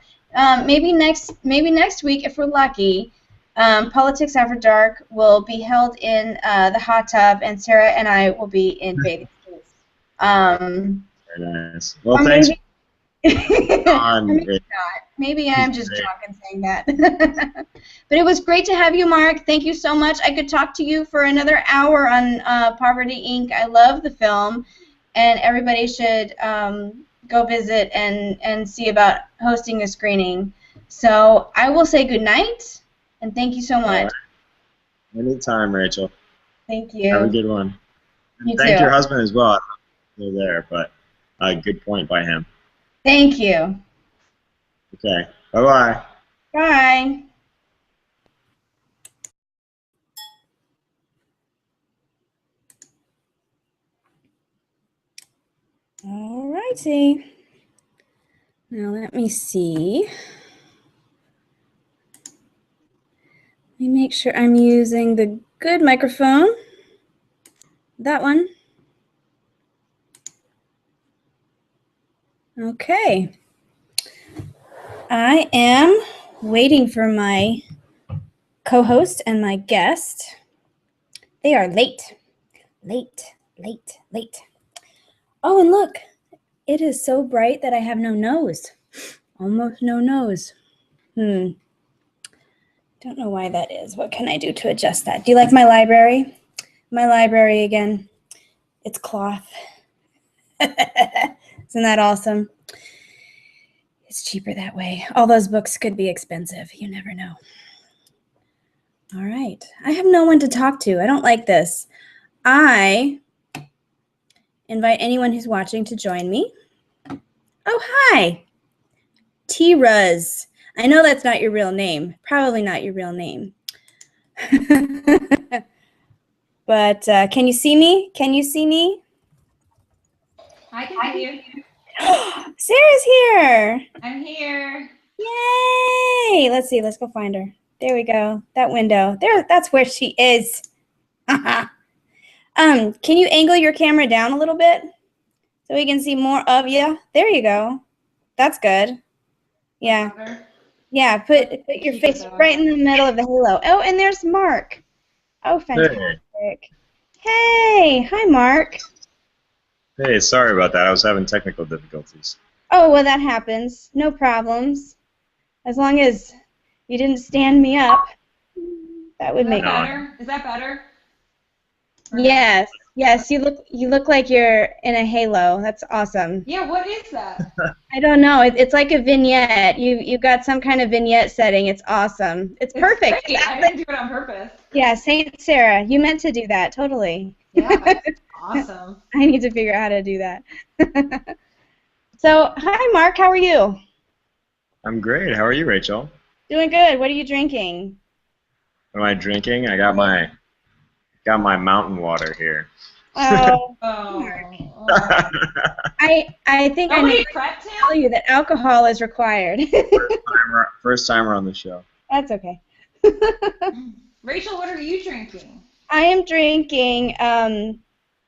maybe next week, if we're lucky, Politics After Dark will be held in the hot tub, and Sarah and I will be in bathing suits. Very nice. Well, thanks. Maybe I'm just drunk and saying that. But it was great to have you, Mark. Thank you so much. I could talk to you for another hour on Poverty Inc. I love the film, and everybody should go visit and see about hosting a screening. So I will say good night, and thank you so much. Right. Anytime, Rachel. Thank you. Have a good one. You thank too. your husband as well. They're there, but good point by him. Thank you. Okay. Bye-bye. Bye. righty. Now let me see. Let me make sure I'm using the good microphone. That one. Okay. I am waiting for my co-host and my guest. They are late. Late. Oh, and look, it is so bright that I have no nose. Almost no nose. Don't know why that is. What can I do to adjust that? Do you like my library? My library again. It's cloth. Isn't that awesome? It's cheaper that way. All those books could be expensive. You never know. All right. I have no one to talk to. I don't like this. I invite anyone who's watching to join me. Oh, hi. T-Ruz. I know that's not your real name. Probably not your real name. But can you see me? Can you see me? I can see you. Sarah's here. I'm here. Yay. Let's see. Let's go find her. There we go. That window. There. That's where she is. Can you angle your camera down a little bit so we can see more of you? There you go. That's good. Yeah. Yeah. Put your face right in the middle of the halo. Oh, and there's Mark. Oh, fantastic. Hey. Hi, Mark. Hey, sorry about that. I was having technical difficulties. Oh, well, that happens. No problems. As long as you didn't stand me up, that would make better. Is that better? Yes. Yes, you look like you're in a halo. That's awesome. Yeah, what is that? I don't know. It's like a vignette. You got some kind of vignette setting. It's awesome. It's perfect. Great. I didn't do it on purpose. Yeah, Saint Sarah, you meant to do that. Totally. Yeah, that's awesome. I need to figure out how to do that. So, hi, Mark. How are you? I'm great. How are you, Rachel? Doing good. What are you drinking? What am I drinking? I got my mountain water here. Oh. I think I need to tell you that alcohol is required. First timer on the show. That's okay. Rachel, what are you drinking? I am drinking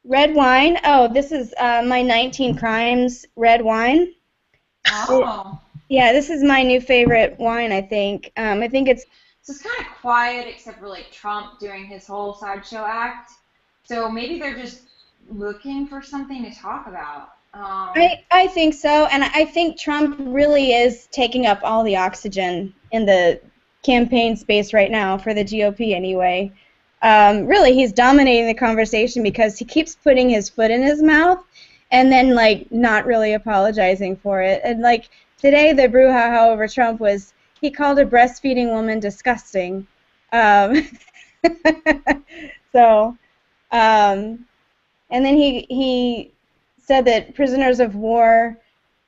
red wine. Oh, this is my 19 Crimes red wine. Oh. Yeah, this is my new favorite wine, I think. I think it's kind of quiet except for like Trump doing his whole sideshow act. So maybe they're just looking for something to talk about. I think so, and I think Trump really is taking up all the oxygen in the campaign space right now, for the GOP anyway. Really, he's dominating the conversation because he keeps putting his foot in his mouth and then, like, not really apologizing for it. And, like, today the brouhaha over Trump was he called a breastfeeding woman disgusting. And then he said that prisoners of war,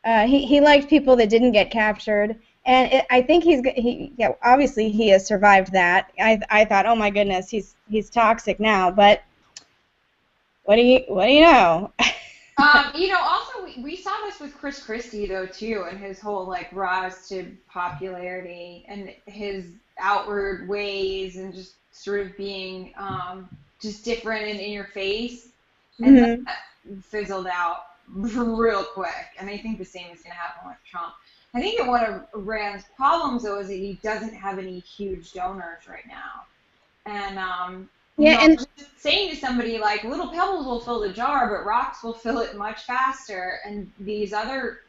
he liked people that didn't get captured. And I think yeah, obviously he has survived that. I thought, oh my goodness, he's toxic now. But what do you know? Also we saw this with Chris Christie though too, and his whole like rise to popularity and his outward ways and just sort of being just different and in your face, and that fizzled out real quick. And I think the same is going to happen with Trump. I think that one of Rand's problems, though, is that he doesn't have any huge donors right now. And, and just saying to somebody, like, little pebbles will fill the jar, but rocks will fill it much faster. And these other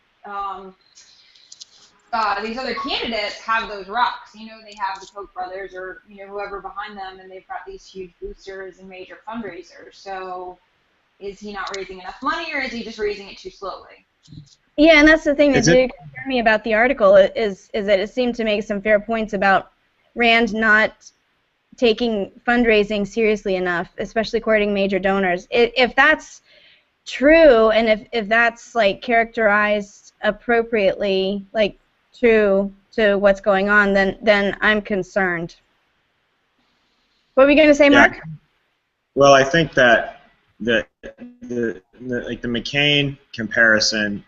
candidates have those rocks. You know, they have the Koch brothers or, whoever behind them, and they've got these huge boosters and major fundraisers. So is he not raising enough money, or is he just raising it too slowly? Yeah, and that's the thing that did concern me about the article is that it seemed to make some fair points about Rand not taking fundraising seriously enough, especially courting major donors. If that's true, and if that's like characterized appropriately, like true to what's going on, then I'm concerned. What were you going to say, Mark? Well, I think that the McCain comparison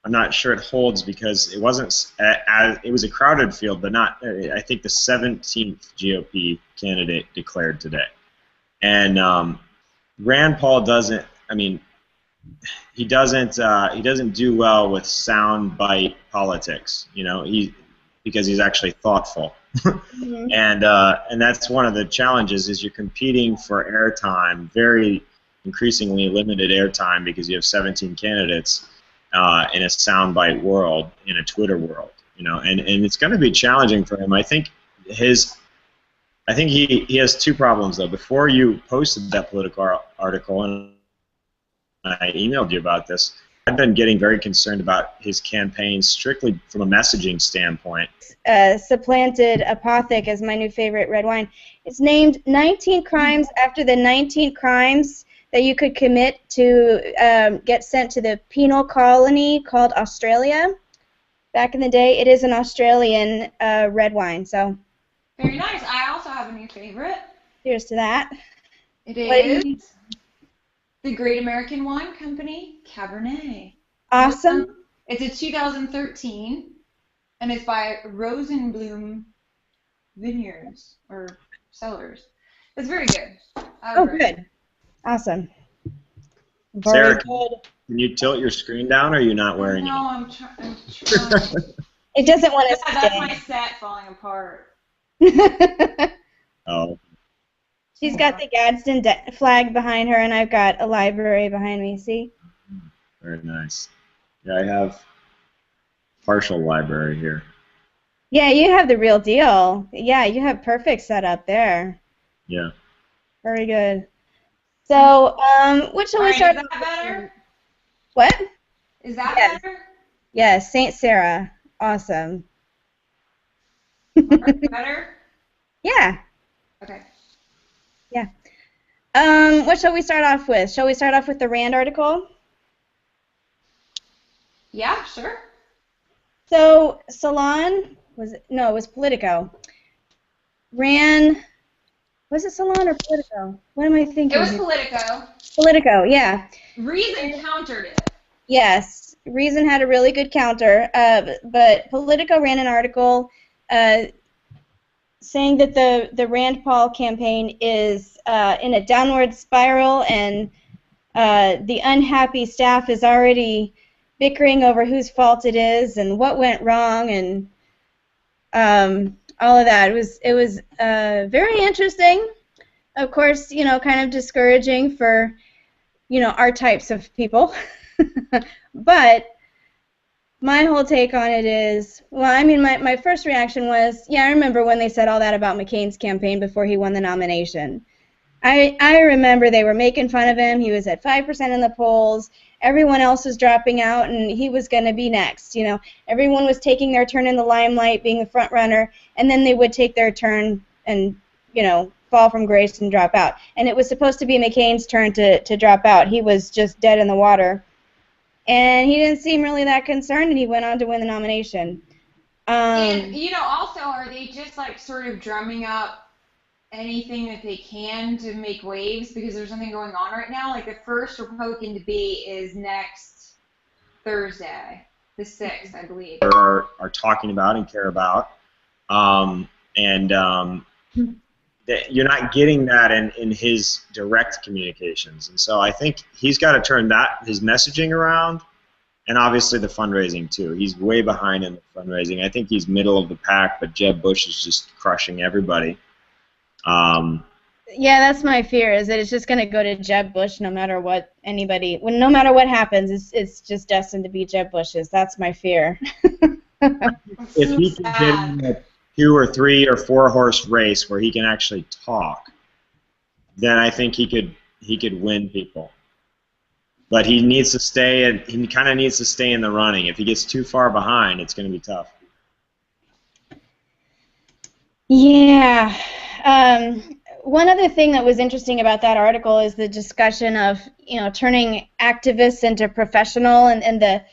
I'm not sure it holds because it wasn't it was a crowded field, but not. I think the 17th GOP candidate declared today, and Rand Paul doesn't. I mean, he doesn't do well with soundbite politics. You know, because he's actually thoughtful, Mm-hmm. and that's one of the challenges is you're competing for airtime, very increasingly limited airtime because you have 17 candidates. In a soundbite world, in a Twitter world, you know, and it's going to be challenging for him. I think he has two problems though. Before you posted that Politico article, and I emailed you about this, I've been getting very concerned about his campaign strictly from a messaging standpoint. Supplanted Apothic as my new favorite red wine. It's named 19 crimes after the 19 crimes that you could commit to get sent to the penal colony called Australia. Back in the day, it is an Australian red wine. So very nice. I also have a new favorite. Here's to that. It is the Great American Wine Company Cabernet. Awesome. It's a 2013, and it's by Rosenblum Vineyards or Cellars. It's very good. Oh, good. Awesome. Sarah, can you tilt your screen down, or are you not wearing it? No, I'm trying. It doesn't want to stay. That's my set falling apart. Oh. She's got the Gadsden flag behind her, and I've got a library behind me. See? Very nice. Yeah, I have partial library here. Yeah, you have the real deal. Yeah, you have perfect setup there. Yeah. Very good. So, which shall we start? Is that better? What? Is that better? Yes, Saint Sarah. Awesome. Better? Yeah. Okay. Yeah. What shall we start off with? Shall we start off with the Rand article? Yeah, sure. So, Salon it was Politico. Was it Salon or Politico? What am I thinking? It was Politico. Politico, yeah. Reason countered it. Yes, Reason had a really good counter, but Politico ran an article saying that the Rand Paul campaign is in a downward spiral, and the unhappy staff is already bickering over whose fault it is and what went wrong and all of that. It was very interesting. Of course, you know, kind of discouraging for, you know, our types of people. But my whole take on it is, well, I mean, my first reaction was, yeah, I remember when they said all that about McCain's campaign before he won the nomination. I remember they were making fun of him. He was at 5% in the polls. Everyone else was dropping out, and he was going to be next. You know, everyone was taking their turn in the limelight, being the front runner, and then they would take their turn and, you know, fall from grace and drop out. And it was supposed to be McCain's turn to drop out. He was just dead in the water. And he didn't seem really that concerned, and he went on to win the nomination. And, you know, also, are they just, like, sort of drumming up anything that they can to make waves because there's something going on right now? Like, the first Republican debate is next Thursday, the 6th, I believe. Are talking about and care about. You're not getting that in his direct communications. And so I think he's got to turn his messaging around, and obviously the fundraising too. He's way behind in the fundraising. I think he's middle of the pack, but Jeb Bush is just crushing everybody. Yeah, that's my fear, is that it's just going to go to Jeb Bush no matter what no matter what happens, it's just destined to be Jeb Bush's. That's my fear. If he can get in a 2 or 3 or 4 horse race where he can actually talk, then I think he could win people. But he needs to stay, he kind of needs to stay in the running. If he gets too far behind, it's going to be tough. Yeah. One other thing that was interesting about that article is the discussion of, you know, turning activists into professional, and the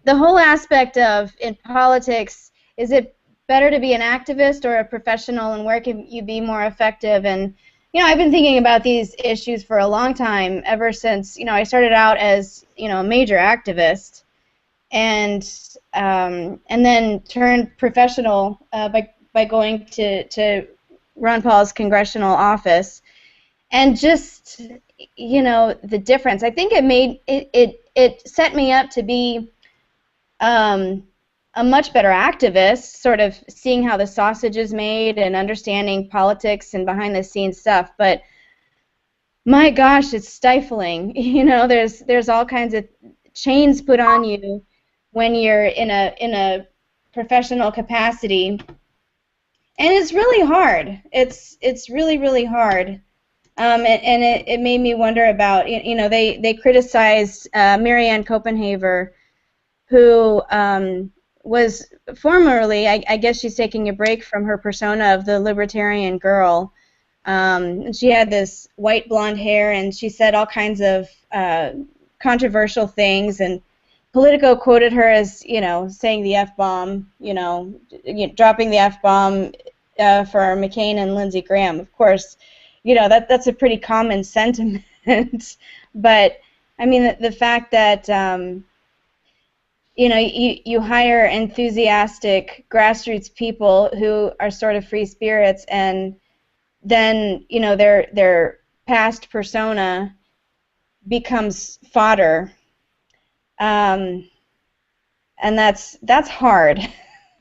whole aspect of, in politics, is it better to be an activist or a professional, and where can you be more effective? And, you know, I've been thinking about these issues for a long time, ever since, you know, I started out as, you know, a major activist, and then turned professional by going to Ron Paul's congressional office, and just, you know, the difference. I think it set me up to be a much better activist, sort of seeing how the sausage is made and understanding politics and behind the scenes stuff. But my gosh, it's stifling. You know, there's all kinds of chains put on you when you're in a professional capacity, and it's really hard. It's really hard. And it made me wonder about, you know, they criticized Marianne Copenhaver, who was formerly, I guess she's taking a break from her persona of the libertarian girl. She had this white blonde hair, and she said all kinds of controversial things, and Politico quoted her as, you know, saying the F-bomb, you know, dropping the F-bomb for McCain and Lindsey Graham. Of course, you know, that's a pretty common sentiment. But, I mean, the fact that, you know, you hire enthusiastic grassroots people who are sort of free spirits, and then, you know, their past persona becomes fodder, and that's hard.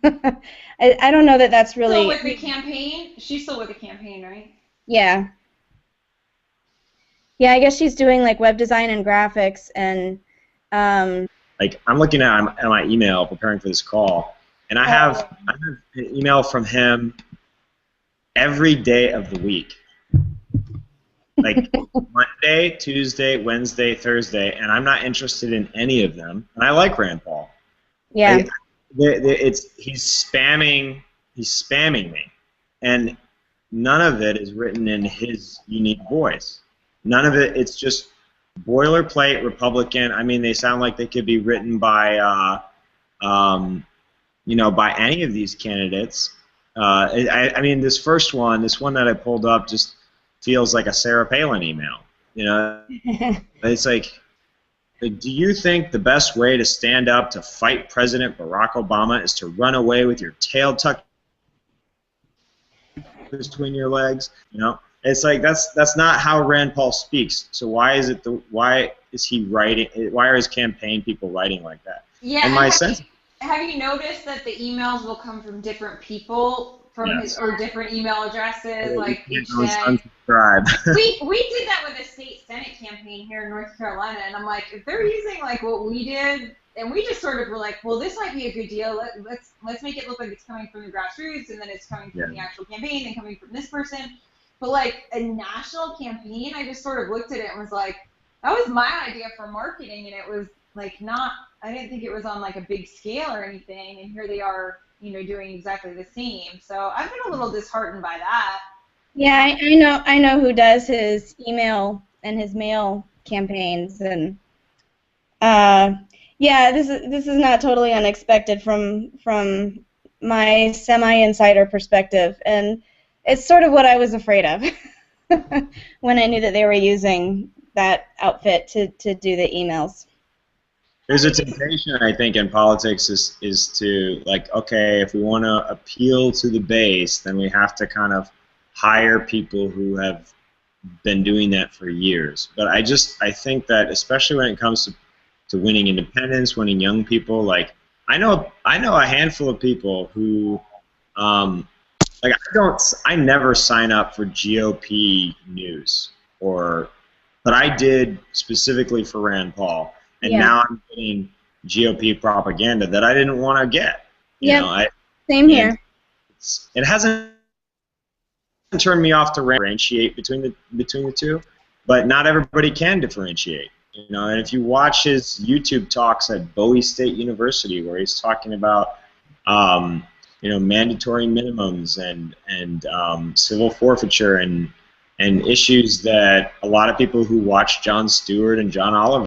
I don't know that that's really. Still with the campaign? She's still with the campaign, right? Yeah. Yeah, I guess she's doing like web design and graphics, and like, I'm looking at my email preparing for this call, and I have an email from him every day of the week. Like Monday, Tuesday, Wednesday, Thursday, and I'm not interested in any of them. And I like Rand Paul. Yeah. He's spamming me, and none of it is written in his unique voice. None of it. It's just boilerplate Republican. I mean, they sound like they could be written by, you know, by any of these candidates. I mean, this one that I pulled up, just feels like a Sarah Palin email. You know, it's like, do you think the best way to stand up to fight President Barack Obama is to run away with your tail tucked between your legs? You know, it's like that's not how Rand Paul speaks. So why is he writing? Why are his campaign people writing like that? Yeah. And my sense. Have you noticed that the emails will come from different people or different email addresses, like each day? Unsubscribe. we did that with a state Senate campaign here in North Carolina, and I'm like, if they're using like what we did, and we just sort of were like, well, this might be a good deal. Let's make it look like it's coming from the grassroots, and then it's coming from the actual campaign, and coming from this person. But like a national campaign, I just sort of looked at it and was like, that was my idea for marketing, and it was like not. I didn't think it was on like a big scale or anything, and here they are, you know, doing exactly the same. So I've been a little disheartened by that. Yeah, I know who does his email and his mail campaigns, and yeah, this is not totally unexpected from my semi-insider perspective, and it's sort of what I was afraid of when I knew that they were using that outfit to do the emails. There's a temptation, I think, in politics is to, like, okay, if we want to appeal to the base, then we have to kind of hire people who have been doing that for years. But I think that, especially when it comes to winning independents, winning young people, like, I know a handful of people who, like, I never sign up for GOP news, but I did specifically for Rand Paul. And now I'm getting GOP propaganda that I didn't want to get. Yeah, same here. It hasn't turned me off to differentiate between the two, but not everybody can differentiate. You know, and if you watch his YouTube talks at Bowie State University, where he's talking about, you know, mandatory minimums and civil forfeiture and issues that a lot of people who watch Jon Stewart and John Oliver